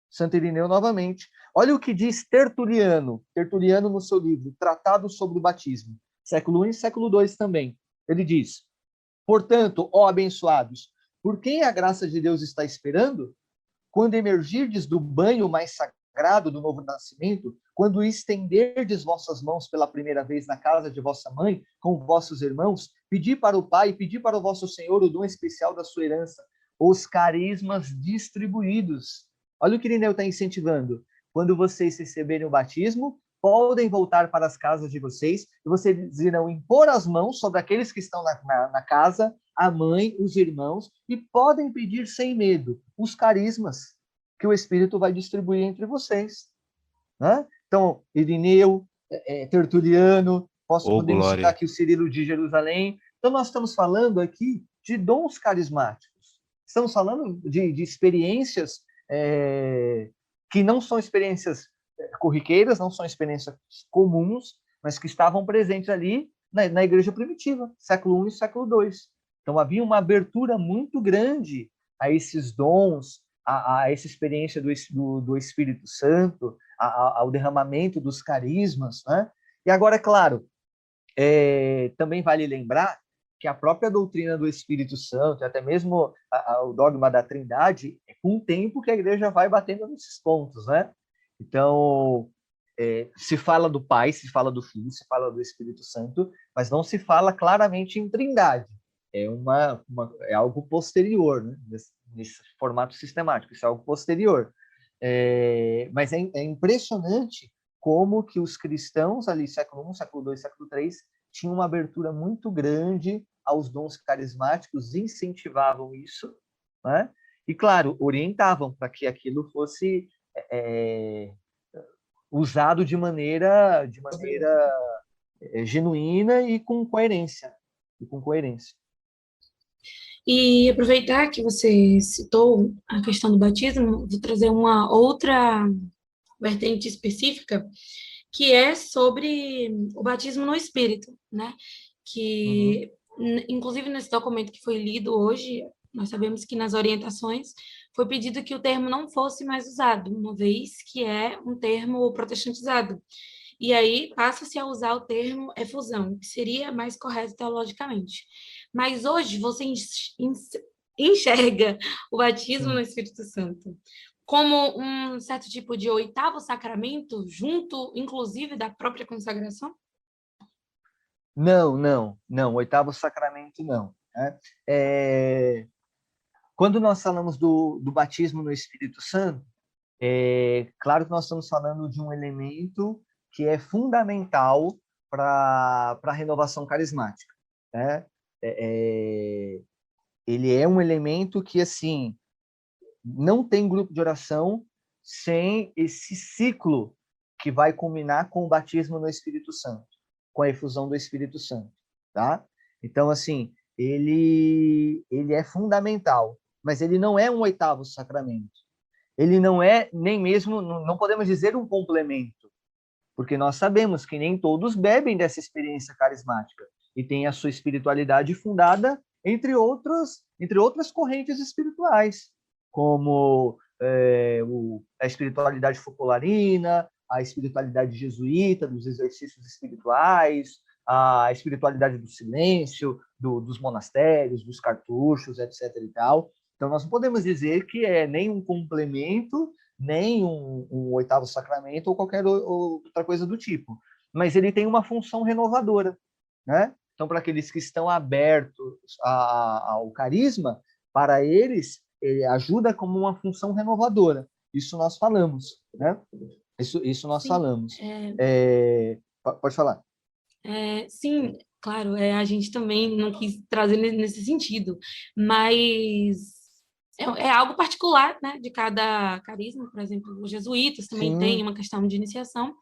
Santo Irineu novamente. Olha o que diz Tertuliano. Tertuliano no seu livro, Tratado sobre o Batismo. Século I e século II também. Ele diz, portanto, ó abençoados, por quem a graça de Deus está esperando? Quando emergirdes do banho mais sagrado do novo nascimento, quando estenderdes vossas mãos pela primeira vez na casa de vossa mãe, com vossos irmãos, pedi para o Pai, pedi para o vosso Senhor o dom especial da sua herança, os carismas distribuídos. Olha o que Irineu está incentivando. Quando vocês receberem o batismo, podem voltar para as casas de vocês e vocês irão impor as mãos sobre aqueles que estão na casa, a mãe, os irmãos, e podem pedir sem medo os carismas que o Espírito vai distribuir entre vocês. Né? Então, Irineu, Tertuliano, podemos citar aqui o Cirilo de Jerusalém. Então, nós estamos falando aqui de dons carismáticos. Estamos falando de experiências que não são experiências corriqueiras, não são experiências comuns, mas que estavam presentes ali na igreja primitiva, século I e século II. Então, havia uma abertura muito grande a esses dons, a essa experiência do Espírito Santo, ao derramamento dos carismas. Né? E agora, é claro, também vale lembrar que a própria doutrina do Espírito Santo, até mesmo o dogma da Trindade, é com o tempo que a igreja vai batendo nesses pontos, né? Então, se fala do Pai, se fala do Filho, se fala do Espírito Santo, mas não se fala claramente em Trindade. É algo posterior, né? Nesse formato sistemático, isso é algo posterior. Mas é impressionante como que os cristãos ali, século I, século II, século III, tinham uma abertura muito grande aos dons carismáticos, incentivavam isso, né? E, claro, orientavam para que aquilo fosse usado de maneira genuína e com coerência. E aproveitar que você citou a questão do batismo, vou trazer uma outra vertente específica, que é sobre o batismo no Espírito, né? Que, inclusive, nesse documento que foi lido hoje, nós sabemos que nas orientações foi pedido que o termo não fosse mais usado, uma vez que é um termo protestantizado. E aí passa-se a usar o termo efusão, que seria mais correto teologicamente. Mas hoje você enxerga o batismo no Espírito Santo como um certo tipo de oitavo sacramento, junto, inclusive, da própria consagração? Não. Oitavo sacramento, não. Quando nós falamos do batismo no Espírito Santo, claro que nós estamos falando de um elemento que é fundamental para a renovação carismática, né? Ele é um elemento que, assim, não tem grupo de oração sem esse ciclo que vai culminar com o batismo no Espírito Santo, com a efusão do Espírito Santo, tá? Então, assim, ele é fundamental, mas ele não é um oitavo sacramento. Ele não é nem mesmo, não podemos dizer um complemento, porque nós sabemos que nem todos bebem dessa experiência carismática e tem a sua espiritualidade fundada entre outras correntes espirituais, como a espiritualidade focolarina, a espiritualidade jesuíta, dos exercícios espirituais, a espiritualidade do silêncio, dos monastérios, dos cartuchos, etc. e tal. Então, nós não podemos dizer que é nem um complemento, nem um oitavo sacramento ou qualquer outra coisa do tipo. Mas ele tem uma função renovadora, né? Então, para aqueles que estão abertos ao carisma, para eles, ele ajuda como uma função renovadora. Isso nós falamos, né? Isso nós falamos. Pode falar. Sim, claro, a gente também não quis trazer nesse sentido, mas é algo particular, né, de cada carisma. Por exemplo, os jesuítas também têm uma questão de iniciação,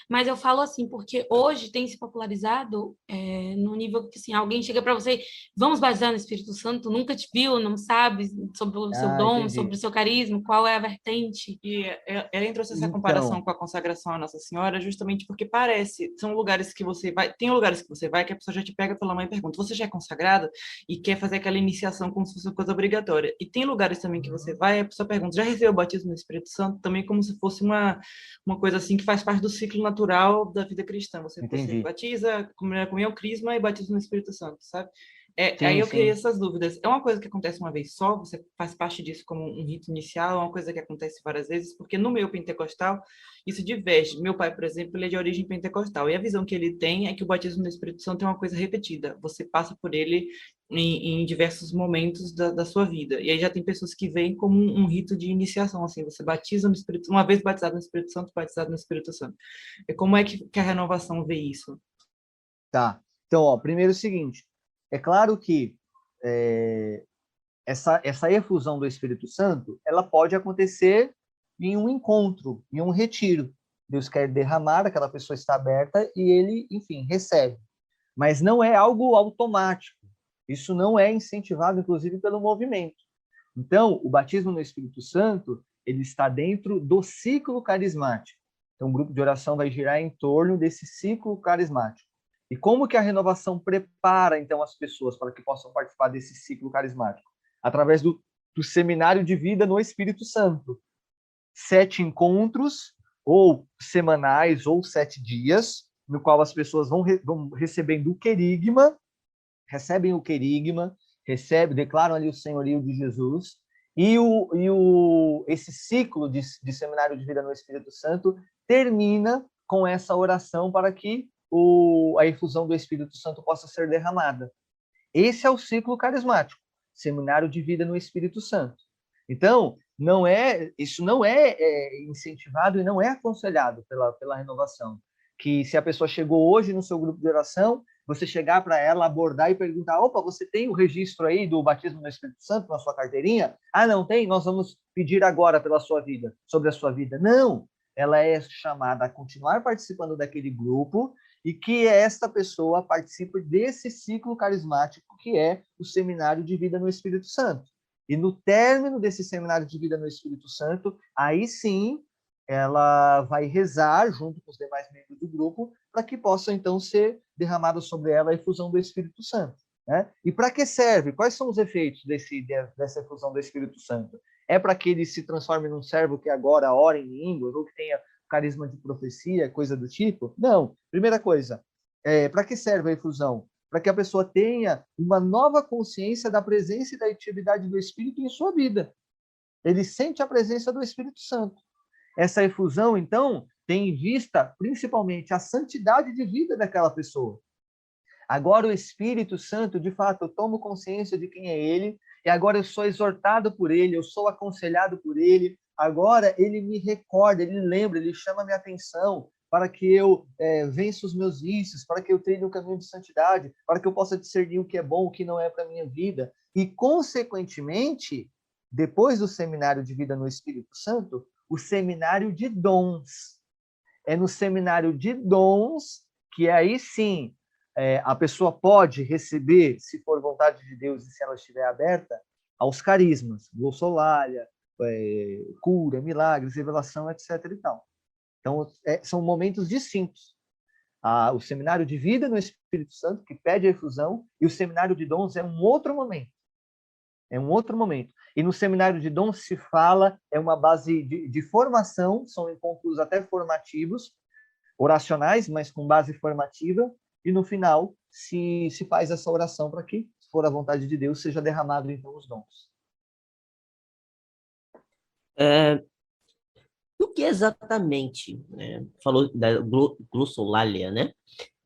mas eu falo assim, porque hoje tem se popularizado no nível que, assim, alguém chega para você, vamos batizar no Espírito Santo, nunca te viu, não sabe sobre o seu dom, entendi. sobre o seu carisma, qual é a vertente. E ela trouxe essa comparação com a consagração à Nossa Senhora, justamente porque são lugares que você vai, tem lugares que você vai que a pessoa já te pega pela mão e pergunta, você já é consagrada? E quer fazer aquela iniciação como se fosse uma coisa obrigatória. E tem lugares também que você vai, a pessoa pergunta, já recebeu o batismo no Espírito Santo? Também como se fosse uma coisa assim que faz parte do ciclo natural da vida cristã. Você batiza, comunhão, crisma e batismo no Espírito Santo, sabe? Aí eu criei essas dúvidas. É uma coisa que acontece uma vez só? Você faz parte disso como um rito inicial? É uma coisa que acontece várias vezes? Porque no meio pentecostal, isso diverge. Meu pai, por exemplo, ele é de origem pentecostal. E a visão que ele tem é que o batismo no Espírito Santo é uma coisa repetida. Você passa por ele em diversos momentos da sua vida. E aí já tem pessoas que veem como um rito de iniciação, assim, você batiza no Espírito Santo, uma vez batizado no Espírito Santo, batizado no Espírito Santo. E como é que a renovação vê isso? Tá. Então, primeiro é o seguinte, é claro que essa efusão do Espírito Santo, ela pode acontecer em um encontro, em um retiro. Deus quer derramar, aquela pessoa está aberta e ele, enfim, recebe. Mas não é algo automático. Isso não é incentivado, inclusive, pelo movimento. Então, o batismo no Espírito Santo, ele está dentro do ciclo carismático. Então, o grupo de oração vai girar em torno desse ciclo carismático. E como que a renovação prepara, então, as pessoas para que possam participar desse ciclo carismático? Através do seminário de vida no Espírito Santo. 7 encontros, ou semanais, ou 7 dias, no qual as pessoas vão recebendo o querigma, declaram ali o senhorio de Jesus, e esse ciclo de seminário de vida no Espírito Santo termina com essa oração para que a efusão do Espírito Santo possa ser derramada. Esse é o ciclo carismático, seminário de vida no Espírito Santo. Então, Isso não é incentivado e não é aconselhado pela renovação. Que se a pessoa chegou hoje no seu grupo de oração, você chegar para ela, abordar e perguntar: opa, você tem o registro aí do batismo no Espírito Santo na sua carteirinha? Ah, não tem? Nós vamos pedir agora pela sua vida, sobre a sua vida. Não! Ela é chamada a continuar participando daquele grupo e que esta pessoa participe desse ciclo carismático que é o Seminário de Vida no Espírito Santo. E no término desse Seminário de Vida no Espírito Santo, aí sim, ela vai rezar junto com os demais membros do grupo para que possa, então, ser derramada sobre ela a efusão do Espírito Santo. Né? E para que serve? Quais são os efeitos dessa efusão do Espírito Santo? É para que ele se transforme num servo que agora ora em línguas ou que tenha carisma de profecia, coisa do tipo? Não. Primeira coisa, para que serve a efusão? Para que a pessoa tenha uma nova consciência da presença e da atividade do Espírito em sua vida. Ele sente a presença do Espírito Santo. Essa efusão, então, tem em vista principalmente a santidade de vida daquela pessoa. Agora o Espírito Santo, de fato, eu tomo consciência de quem é ele, e agora eu sou exortado por ele, eu sou aconselhado por ele, agora ele me recorda, ele lembra, ele chama a minha atenção para que eu vença os meus vícios, para que eu treine o caminho de santidade, para que eu possa discernir o que é bom, o que não é para a minha vida. E, consequentemente, depois do seminário de vida no Espírito Santo, o seminário de dons. É no seminário de dons que aí sim a pessoa pode receber, se for vontade de Deus e se ela estiver aberta, aos carismas, glossolalia, cura, milagres, revelação, etc. e tal. Então, são momentos distintos. O seminário de vida no Espírito Santo, que pede a efusão, e o seminário de dons é um outro momento. É um outro momento. E no seminário de dons se fala, é uma base de formação, são encontros até formativos, oracionais, mas com base formativa, e no final se faz essa oração para que, se for a vontade de Deus, seja derramado então os dons. O que exatamente, né? Falou da glossolalia, né?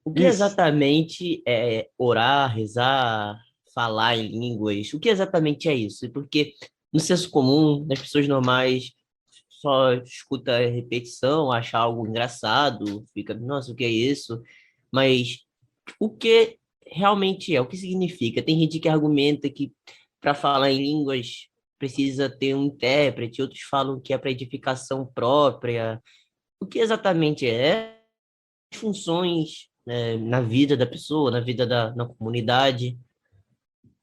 O que Isso. exatamente é orar, rezar, falar em línguas? O que exatamente é isso? Porque no senso comum, das pessoas normais, só escuta a repetição, acha algo engraçado, fica, nossa, o que é isso? Mas o que realmente é? O que significa? Tem gente que argumenta que para falar em línguas precisa ter um intérprete, outros falam que é para edificação própria. O que exatamente é? As funções, né, na vida da pessoa, na comunidade,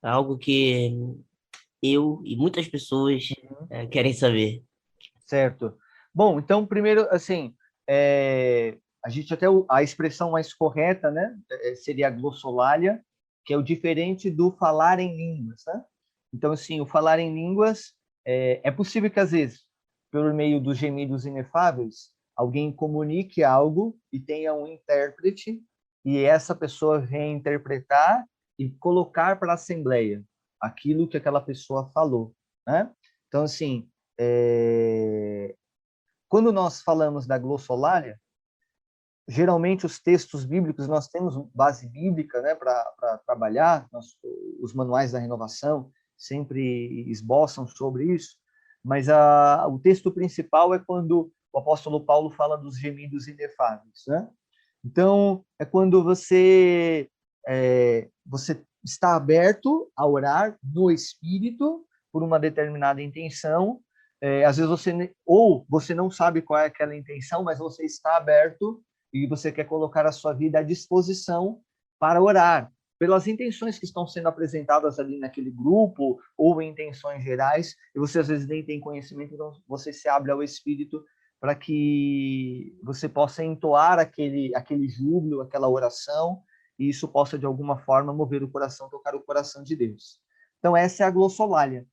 é algo que eu e muitas pessoas querem saber. Certo. Bom, então, primeiro, assim, a gente a expressão mais correta, né, seria a glossolalia, que é o diferente do falar em línguas, né? Então, assim, o falar em línguas é possível que, às vezes, por meio dos gemidos inefáveis, alguém comunique algo e tenha um intérprete e essa pessoa venha interpretar e colocar para a assembleia aquilo que aquela pessoa falou, né? Então, assim, quando nós falamos da glossolalia, geralmente os textos bíblicos, nós temos base bíblica, né, para trabalhar, os manuais da renovação sempre esboçam sobre isso, mas o texto principal é quando o apóstolo Paulo fala dos gemidos inefáveis, né? Então, é quando você está aberto a orar no Espírito por uma determinada intenção. Às vezes você não sabe qual é aquela intenção, mas você está aberto e você quer colocar a sua vida à disposição para orar pelas intenções que estão sendo apresentadas ali naquele grupo ou em intenções gerais, e você às vezes nem tem conhecimento, então você se abre ao Espírito para que você possa entoar aquele júbilo, aquela oração, e isso possa de alguma forma mover o coração, tocar o coração de Deus. Então essa é a glossolalia.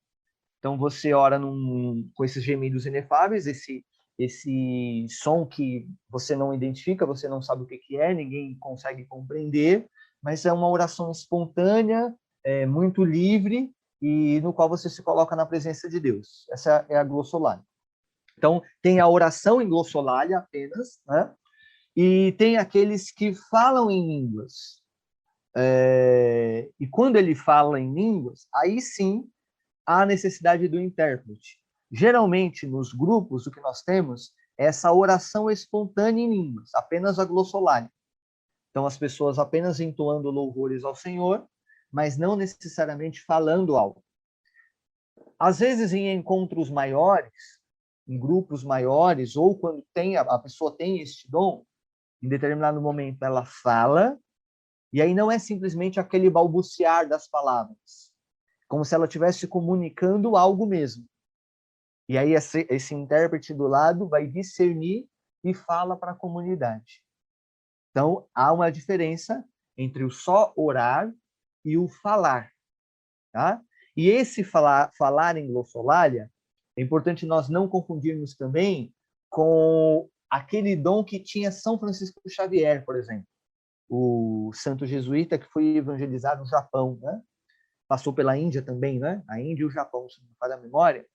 Então você ora com esses gemidos inefáveis, esse som que você não identifica, você não sabe o que é, ninguém consegue compreender, mas é uma oração espontânea, muito livre, e no qual você se coloca na presença de Deus. Essa é a glossolalia. Então, tem a oração em glossolalia apenas, né? E tem aqueles que falam em línguas. E quando ele fala em línguas, aí sim há necessidade do intérprete. Geralmente, nos grupos, o que nós temos é essa oração espontânea em línguas, apenas a glossolalia. Então, as pessoas apenas entoando louvores ao Senhor, mas não necessariamente falando algo. Às vezes, em encontros maiores, em grupos maiores, ou quando a pessoa tem este dom, em determinado momento ela fala, e aí não é simplesmente aquele balbuciar das palavras, como se ela estivesse comunicando algo mesmo. E aí esse intérprete do lado vai discernir e fala para a comunidade. Então, há uma diferença entre o só orar e o falar. Tá? E esse falar em glossolalia, é importante nós não confundirmos também com aquele dom que tinha São Francisco Xavier, por exemplo. O santo jesuíta que foi evangelizar no Japão, né? Passou pela Índia também, né? A Índia e o Japão, se não me falha a memória.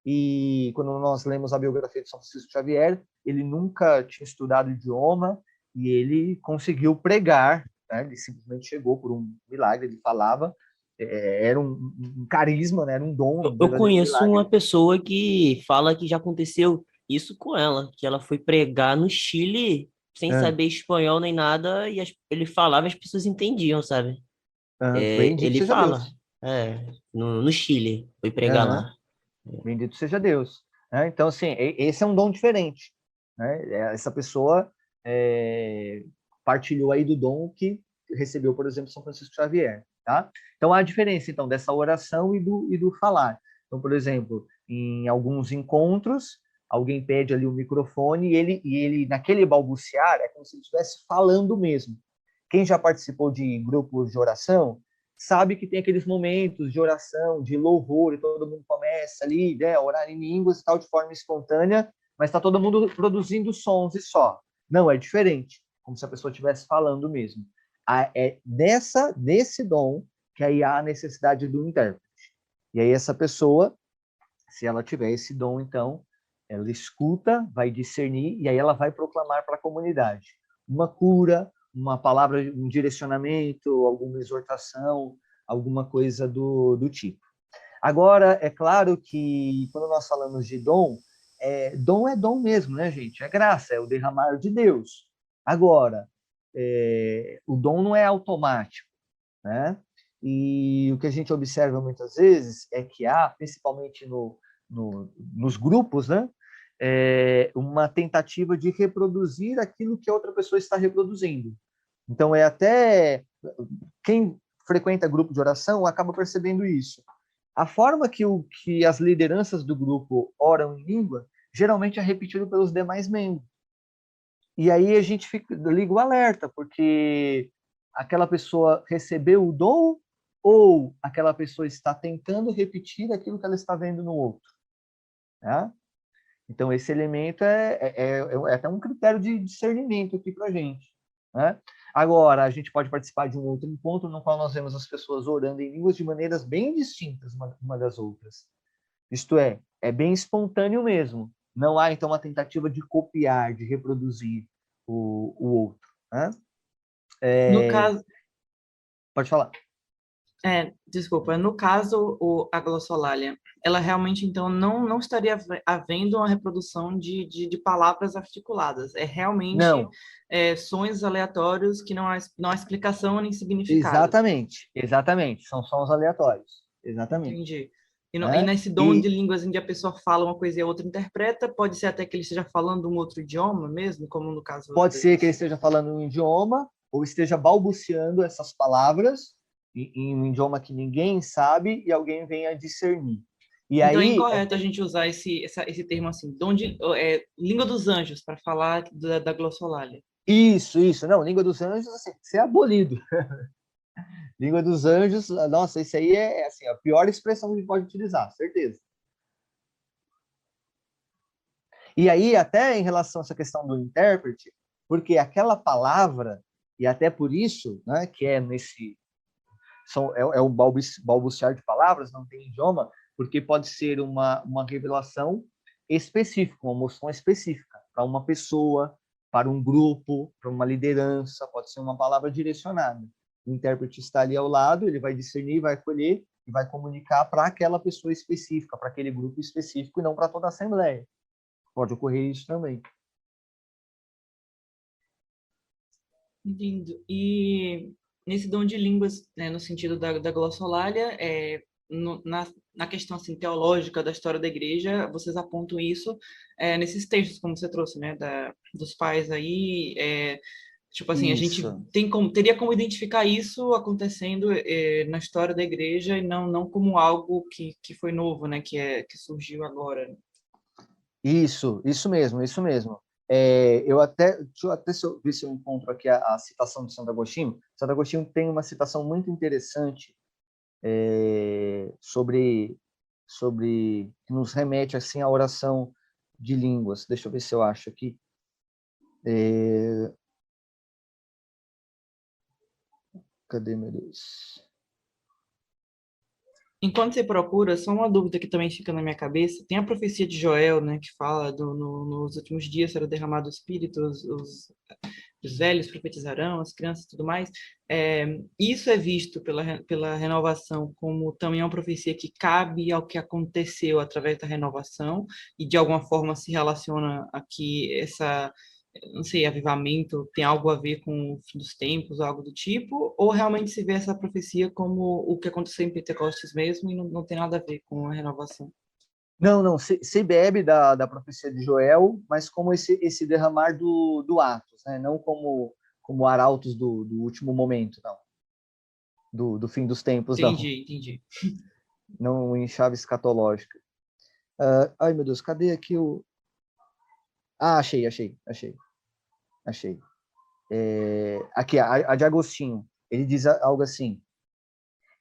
E quando nós lemos a biografia de São Francisco Xavier, ele nunca tinha estudado idioma e ele conseguiu pregar, né? Ele simplesmente chegou por um milagre, ele falava, era um carisma, né? Era um dom, um Eu verdadeiro conheço milagre. uma pessoa que fala que já aconteceu isso com ela, que ela foi pregar no Chile sem saber espanhol nem nada e ele falava e as pessoas entendiam, sabe? Bendito Ele seja fala, Deus. no Chile, foi pregar Uhum. lá. Bendito seja Deus. Né? Então, assim, esse é um dom diferente. Né? Essa pessoa partilhou aí do dom que recebeu, por exemplo, São Francisco Xavier. Tá? Então, há a diferença, então, dessa oração e do falar. Então, por exemplo, em alguns encontros, alguém pede ali o microfone e ele naquele balbuciar, é como se ele estivesse falando mesmo. Quem já participou de grupos de oração sabe que tem aqueles momentos de oração, de louvor, e todo mundo começa ali, né, a orar em línguas e tal, de forma espontânea, mas está todo mundo produzindo sons e só. Não, é diferente, como se a pessoa estivesse falando mesmo. É nesse dom que aí há a necessidade do intérprete. E aí essa pessoa, se ela tiver esse dom, então, ela escuta, vai discernir, e aí ela vai proclamar para a comunidade uma cura, uma palavra, um direcionamento, alguma exortação, alguma coisa do tipo. Agora, é claro que quando nós falamos de dom é dom mesmo, né, gente? É graça, é o derramar de Deus. Agora, o dom não é automático, né? E o que a gente observa muitas vezes é que há, principalmente nos grupos, né? Uma tentativa de reproduzir aquilo que a outra pessoa está reproduzindo. Então, até quem frequenta grupo de oração acaba percebendo isso. A forma que as lideranças do grupo oram em língua geralmente é repetido pelos demais membros. E aí a gente liga o alerta, porque aquela pessoa recebeu o dom ou aquela pessoa está tentando repetir aquilo que ela está vendo no outro. Né? Então, esse elemento é até um critério de discernimento aqui para a gente. Né? Agora, a gente pode participar de um outro encontro no qual nós vemos as pessoas orando em línguas de maneiras bem distintas uma das outras. Isto é bem espontâneo mesmo. Não há, então, uma tentativa de copiar, de reproduzir o outro. Né? No caso, Pode falar. Desculpa, no caso, a glossolalia, ela realmente, então, não estaria havendo uma reprodução de palavras articuladas. É realmente sons aleatórios que não há explicação nem significado. Exatamente. São sons aleatórios. Exatamente. Entendi. E nesse dom de línguas em que a pessoa fala uma coisa e a outra interpreta, pode ser até que ele esteja falando um outro idioma mesmo, como no caso... Pode ser que ele esteja falando um idioma ou esteja balbuciando essas palavras em um idioma que ninguém sabe e alguém venha discernir. E então aí, é incorreto a gente usar esse termo assim, língua dos anjos, para falar da glossolalia. Isso. Não, língua dos anjos, assim, ser abolido. Língua dos anjos, nossa, isso aí é assim, a pior expressão que a gente pode utilizar, certeza. E aí, até em relação a essa questão do intérprete, porque aquela palavra, e até por isso, né, que é o balbuciar de palavras, não tem idioma, porque pode ser uma revelação específica, uma moção específica, para uma pessoa, para um grupo, para uma liderança, pode ser uma palavra direcionada. O intérprete está ali ao lado, ele vai discernir, vai acolher, e vai comunicar para aquela pessoa específica, para aquele grupo específico, e não para toda a assembleia. Pode ocorrer isso também. Entendo. E nesse dom de línguas, né, no sentido da glossolalia, na questão assim, teológica da história da igreja, vocês apontam isso nesses textos, como você trouxe, né, dos pais aí. Tipo assim, a gente Isso. teria como identificar isso acontecendo na história da igreja e não como algo que foi novo, né, que surgiu agora. Isso mesmo, isso mesmo. Deixa eu até ver se eu encontro aqui a citação de Santo Agostinho. Santo Agostinho tem uma citação muito interessante sobre que nos remete assim à oração de línguas. Deixa eu ver se eu acho aqui. Cadê, meu Deus? Enquanto você procura, só uma dúvida que também fica na minha cabeça. Tem a profecia de Joel, né, que fala nos últimos dias será derramado o Espírito, os velhos profetizarão, as crianças e tudo mais. Isso é visto pela renovação como também uma profecia que cabe ao que aconteceu através da renovação e de alguma forma se relaciona aqui não sei, avivamento tem algo a ver com o fim dos tempos, algo do tipo, ou realmente se vê essa profecia como o que aconteceu em Pentecostes mesmo e não tem nada a ver com a renovação? Não, se bebe da profecia de Joel, mas como esse derramar do Atos, né? Não como arautos do último momento, não. Do fim dos tempos, não. Entendi. Não em chave escatológica. Ai, meu Deus, cadê aqui o... achei. Aqui, a de Agostinho. Ele diz algo assim: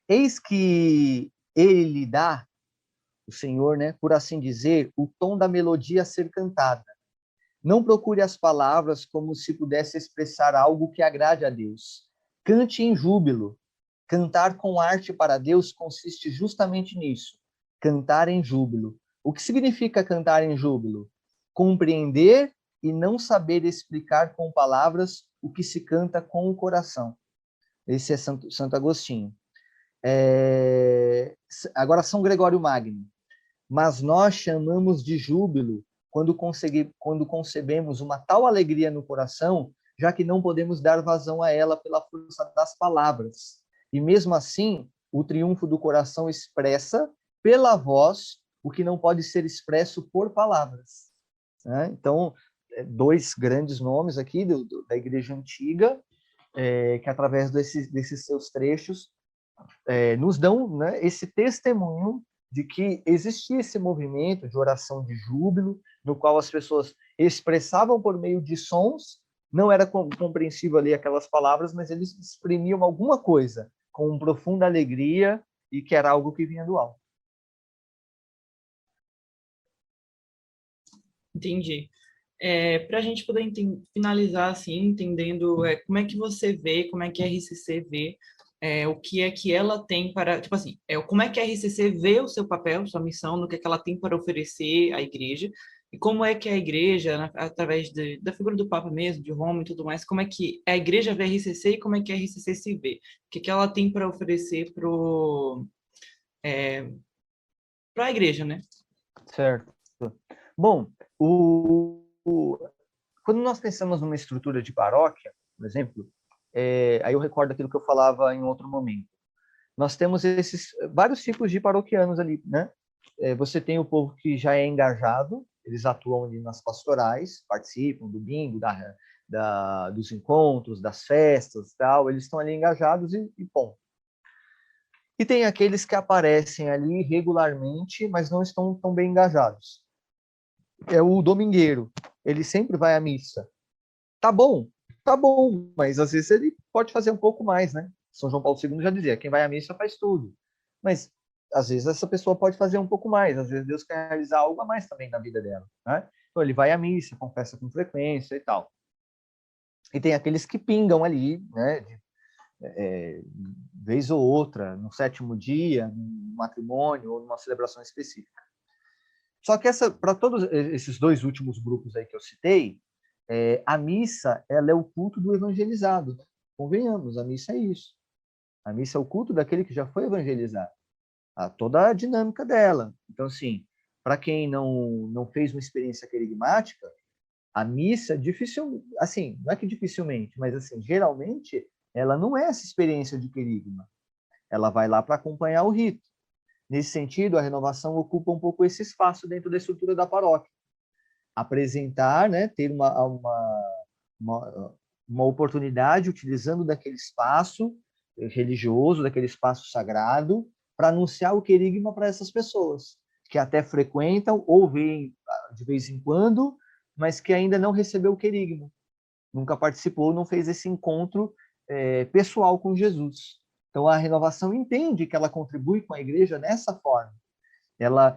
eis que ele lhe dá, o Senhor, né, por assim dizer, o tom da melodia a ser cantada. Não procure as palavras como se pudesse expressar algo que agrade a Deus. Cante em júbilo. Cantar com arte para Deus consiste justamente nisso. Cantar em júbilo. O que significa cantar em júbilo? Compreender e não saber explicar com palavras o que se canta com o coração. Esse é Santo Agostinho. Agora, São Gregório Magno. Mas nós chamamos de júbilo quando concebemos uma tal alegria no coração, já que não podemos dar vazão a ela pela força das palavras. E mesmo assim, o triunfo do coração expressa pela voz o que não pode ser expresso por palavras. Né? Então, dois grandes nomes aqui da Igreja Antiga, que através desses seus trechos nos dão, né, esse testemunho de que existia esse movimento de oração de júbilo, no qual as pessoas expressavam por meio de sons, não era compreensível ali aquelas palavras, mas eles exprimiam alguma coisa com profunda alegria e que era algo que vinha do alto. Entendi. Para a gente poder finalizar assim, entendendo como é que você vê, como é que a RCC vê o que é que ela tem para, tipo assim, como é que a RCC vê o seu papel, sua missão, no que é que ela tem para oferecer à igreja, e como é que a igreja, através da figura do Papa mesmo, de Roma e tudo mais, como é que a igreja vê a RCC e como é que a RCC se vê, o que é que ela tem para oferecer para a igreja, né? Certo. Bom, quando nós pensamos numa estrutura de paróquia, por exemplo, aí eu recordo aquilo que eu falava em outro momento. Nós temos esses vários tipos de paroquianos ali, né? Você tem o povo que já é engajado, eles atuam ali nas pastorais, participam do bingo, dos encontros, das festas, tal. Eles estão ali engajados e ponto. E tem aqueles que aparecem ali regularmente, mas não estão tão bem engajados. É o domingueiro. Ele sempre vai à missa. Tá bom, mas às vezes ele pode fazer um pouco mais, né? São João Paulo II já dizia, quem vai à missa faz tudo. Mas às vezes essa pessoa pode fazer um pouco mais, às vezes Deus quer realizar algo a mais também na vida dela, né? Então ele vai à missa, confessa com frequência e tal. E tem aqueles que pingam ali, né? Vez ou outra, no sétimo dia, num matrimônio ou numa celebração específica. Só que para todos esses dois últimos grupos aí que eu citei, a missa ela é o culto do evangelizado. Né? Convenhamos, a missa é isso. A missa é o culto daquele que já foi evangelizado. toda a dinâmica dela. Então, assim, para quem não fez uma experiência querigmática, a missa difícil, assim, não é que dificilmente, mas assim, geralmente ela não é essa experiência de querigma. Ela vai lá para acompanhar o rito. Nesse sentido, a renovação ocupa um pouco esse espaço dentro da estrutura da paróquia. Apresentar, né, ter uma oportunidade utilizando daquele espaço religioso, daquele espaço sagrado, para anunciar o querigma para essas pessoas, que até frequentam ou veem de vez em quando, mas que ainda não recebeu o querigma, nunca participou, não fez esse encontro pessoal com Jesus. Então, a renovação entende que ela contribui com a igreja nessa forma. Ela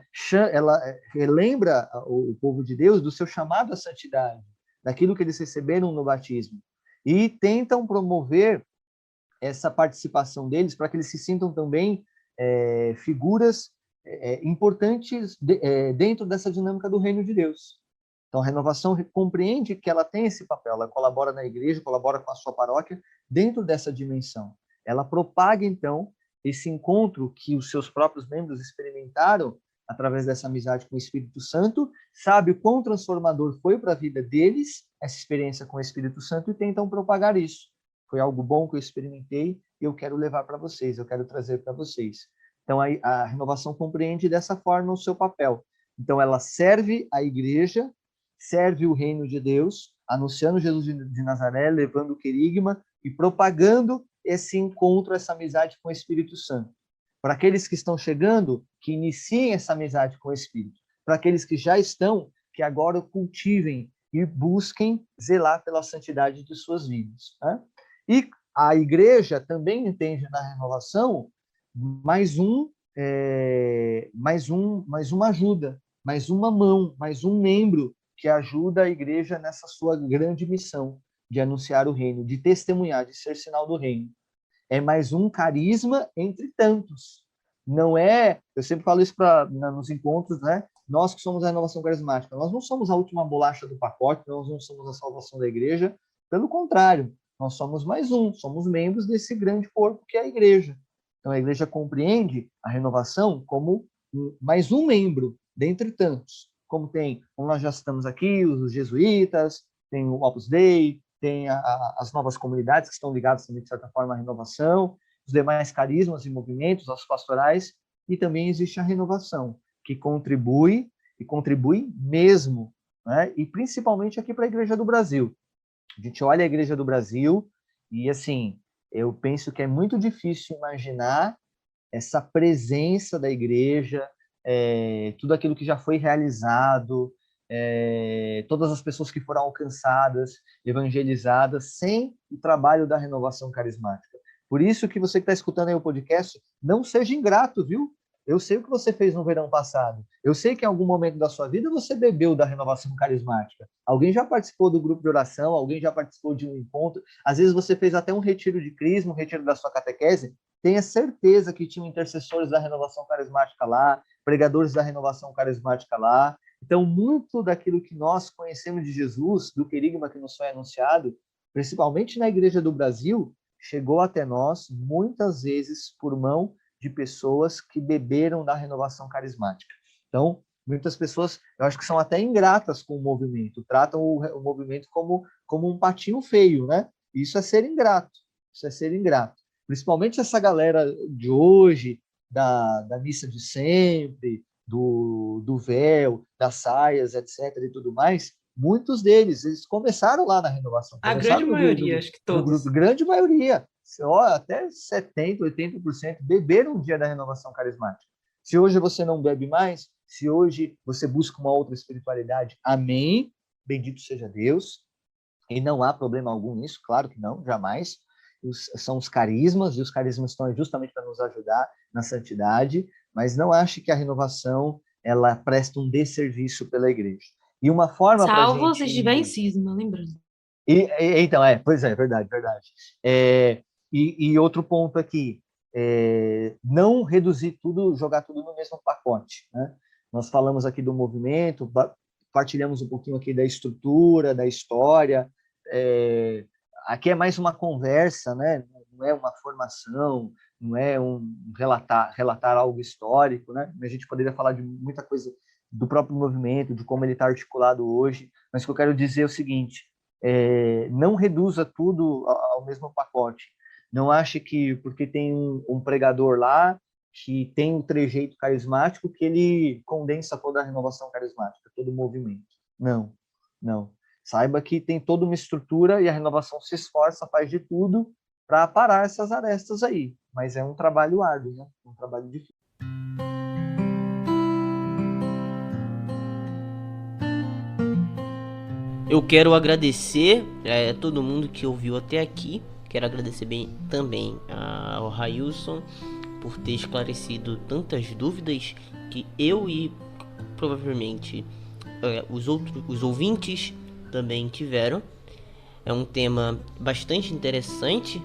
relembra o povo de Deus do seu chamado à santidade, daquilo que eles receberam no batismo, e tentam promover essa participação deles para que eles se sintam também figuras importantes dentro dessa dinâmica do reino de Deus. Então, a renovação compreende que ela tem esse papel, ela colabora na igreja, colabora com a sua paróquia dentro dessa dimensão. Ela propaga, então, esse encontro que os seus próprios membros experimentaram através dessa amizade com o Espírito Santo, sabe o quão transformador foi para a vida deles essa experiência com o Espírito Santo e tentam propagar isso. Foi algo bom que eu experimentei e eu quero levar para vocês, eu quero trazer para vocês. Então, a renovação compreende dessa forma o seu papel. Então, ela serve a igreja, serve o reino de Deus, anunciando Jesus de Nazaré, levando o querigma e propagando esse encontro, essa amizade com o Espírito Santo. Para aqueles que estão chegando, que iniciem essa amizade com o Espírito. Para aqueles que já estão, que agora cultivem e busquem zelar pela santidade de suas vidas. Né? E a igreja também entende na renovação mais uma ajuda, mais uma mão, mais um membro que ajuda a igreja nessa sua grande missão de anunciar o reino, de testemunhar, de ser sinal do reino. É mais um carisma entre tantos. Não é, eu sempre falo isso nos encontros, né? Nós que somos a renovação carismática, nós não somos a última bolacha do pacote, nós não somos a salvação da igreja, pelo contrário, nós somos mais um, somos membros desse grande corpo que é a igreja. Então, a igreja compreende a renovação como mais um membro, dentre tantos. Como nós já estamos aqui, os jesuítas, tem o Opus Dei, tem as novas comunidades que estão ligadas também, de certa forma, à renovação, os demais carismas e movimentos, os pastorais, e também existe a renovação, que contribui, e contribui mesmo, né? E principalmente aqui para a Igreja do Brasil. A gente olha a Igreja do Brasil e, assim, eu penso que é muito difícil imaginar essa presença da igreja, tudo aquilo que já foi realizado, todas as pessoas que foram alcançadas, evangelizadas, sem o trabalho da renovação carismática. Por isso que você que está escutando aí o podcast, não seja ingrato, viu? Eu sei o que você fez no verão passado. Eu sei que em algum momento da sua vida você bebeu da renovação carismática. Alguém já participou do grupo de oração, alguém já participou de um encontro. Às vezes você fez até um retiro de crisma, um retiro da sua catequese. Tenha certeza que tinham intercessores da renovação carismática lá, pregadores da renovação carismática lá. Então, muito daquilo que nós conhecemos de Jesus, do querigma que nos foi anunciado, principalmente na Igreja do Brasil, chegou até nós muitas vezes por mão de pessoas que beberam da renovação carismática. Então, muitas pessoas, eu acho que são até ingratas com o movimento, tratam o movimento como um patinho feio, né? Isso é ser ingrato, isso é ser ingrato. Principalmente essa galera de hoje, da missa de sempre, do véu, das saias, etc. e tudo mais, muitos deles, eles começaram lá na renovação. A grande maioria, acho que todos. Grande maioria. Até 70%, 80% beberam um dia da renovação carismática. Se hoje você não bebe mais, se hoje você busca uma outra espiritualidade, amém, bendito seja Deus, e não há problema algum nisso, claro que não, jamais. São os carismas, e os carismas estão justamente para nos ajudar na santidade, mas não ache que a renovação ela presta um desserviço pela igreja. E uma forma para gente... Salvo se estiver em cisma, lembrando. Então, pois é, verdade. E outro ponto aqui, não reduzir tudo, jogar tudo no mesmo pacote, né? Nós falamos aqui do movimento, partilhamos um pouquinho aqui da estrutura, da história, aqui é mais uma conversa, né? Não é uma formação, não é relatar algo histórico, né? A gente poderia falar de muita coisa do próprio movimento, de como ele está articulado hoje, mas o que eu quero dizer é o seguinte: não reduza tudo ao mesmo pacote. Não ache que porque tem um pregador lá que tem um trejeito carismático que ele condensa toda a renovação carismática, todo o movimento. Não, não. Saiba que tem toda uma estrutura e a renovação se esforça, faz de tudo para parar essas arestas aí. Mas é um trabalho árduo, né? Um trabalho difícil. Eu quero agradecer a todo mundo que ouviu até aqui. Quero agradecer também ao Railson por ter esclarecido tantas dúvidas que eu e provavelmente os ouvintes também tiveram. É um tema bastante interessante,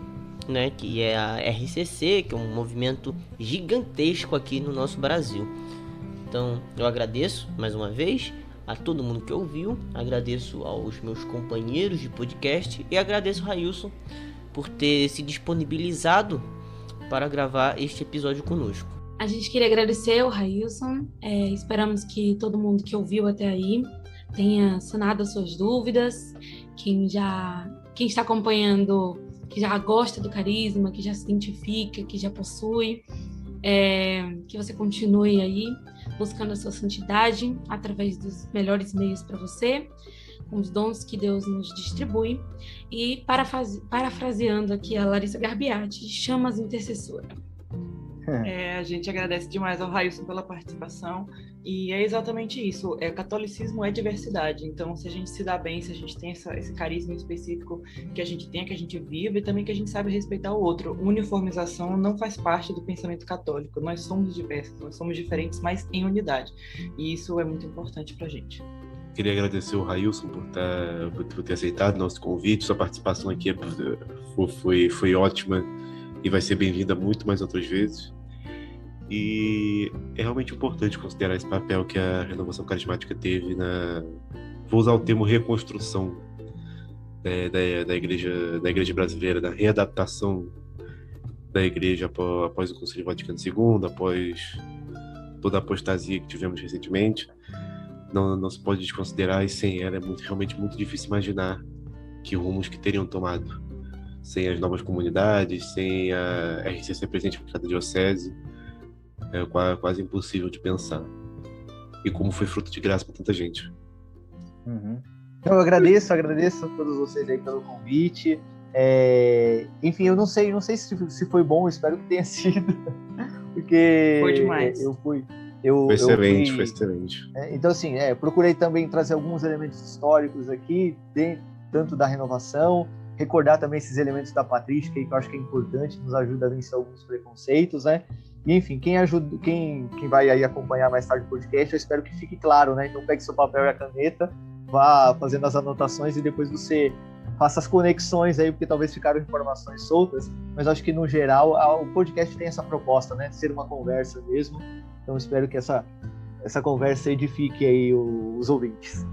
né, que é a RCC, que é um movimento gigantesco aqui no nosso Brasil. Então eu agradeço mais uma vez a todo mundo que ouviu, agradeço aos meus companheiros de podcast e agradeço ao Railson por ter se disponibilizado para gravar este episódio conosco. A gente queria agradecer ao Railson, esperamos que todo mundo que ouviu até aí tenha sanado as suas dúvidas, quem está acompanhando, que já gosta do carisma, que já se identifica, que já possui, que você continue aí buscando a sua santidade através dos melhores meios para você, com os dons que Deus nos distribui. E parafraseando aqui a Larissa Garbiati, chamas intercessora. A gente agradece demais ao Railson pela participação, e é exatamente isso, catolicismo é diversidade, então se a gente se dá bem, se a gente tem esse carisma específico que a gente tem, que a gente vive, e também que a gente sabe respeitar o outro. Uniformização não faz parte do pensamento católico, nós somos diversos, nós somos diferentes, mas em unidade, e isso é muito importante pra gente. Queria agradecer o Railson por ter aceitado nosso convite. Sua participação aqui foi ótima e vai ser bem-vinda muito mais outras vezes. E é realmente importante considerar esse papel que a renovação carismática teve vou usar o termo reconstrução da igreja brasileira, da readaptação da igreja após o Concílio Vaticano II, após toda a apostasia que tivemos recentemente. Não se pode desconsiderar, e sem ela realmente muito difícil imaginar que rumos que teriam tomado. Sem as novas comunidades, sem a RCC presente em cada diocese, é quase impossível de pensar. E como foi fruto de graça para tanta gente. Uhum. Eu agradeço a todos vocês aí pelo convite. Enfim, eu não sei se foi bom, espero que tenha sido. Porque foi demais. Foi excelente. Então, assim, procurei também trazer alguns elementos históricos aqui, tanto da renovação, recordar também esses elementos da patrística, que eu acho que é importante, nos ajuda a vencer alguns preconceitos, né? E, enfim, quem vai aí acompanhar mais tarde o podcast, eu espero que fique claro, né? Então, pegue seu papel e a caneta, vá fazendo as anotações e depois você faça as conexões aí, porque talvez ficaram informações soltas, mas acho que, no geral, o podcast tem essa proposta, né? De ser uma conversa mesmo. Então, espero que essa conversa edifique aí os ouvintes.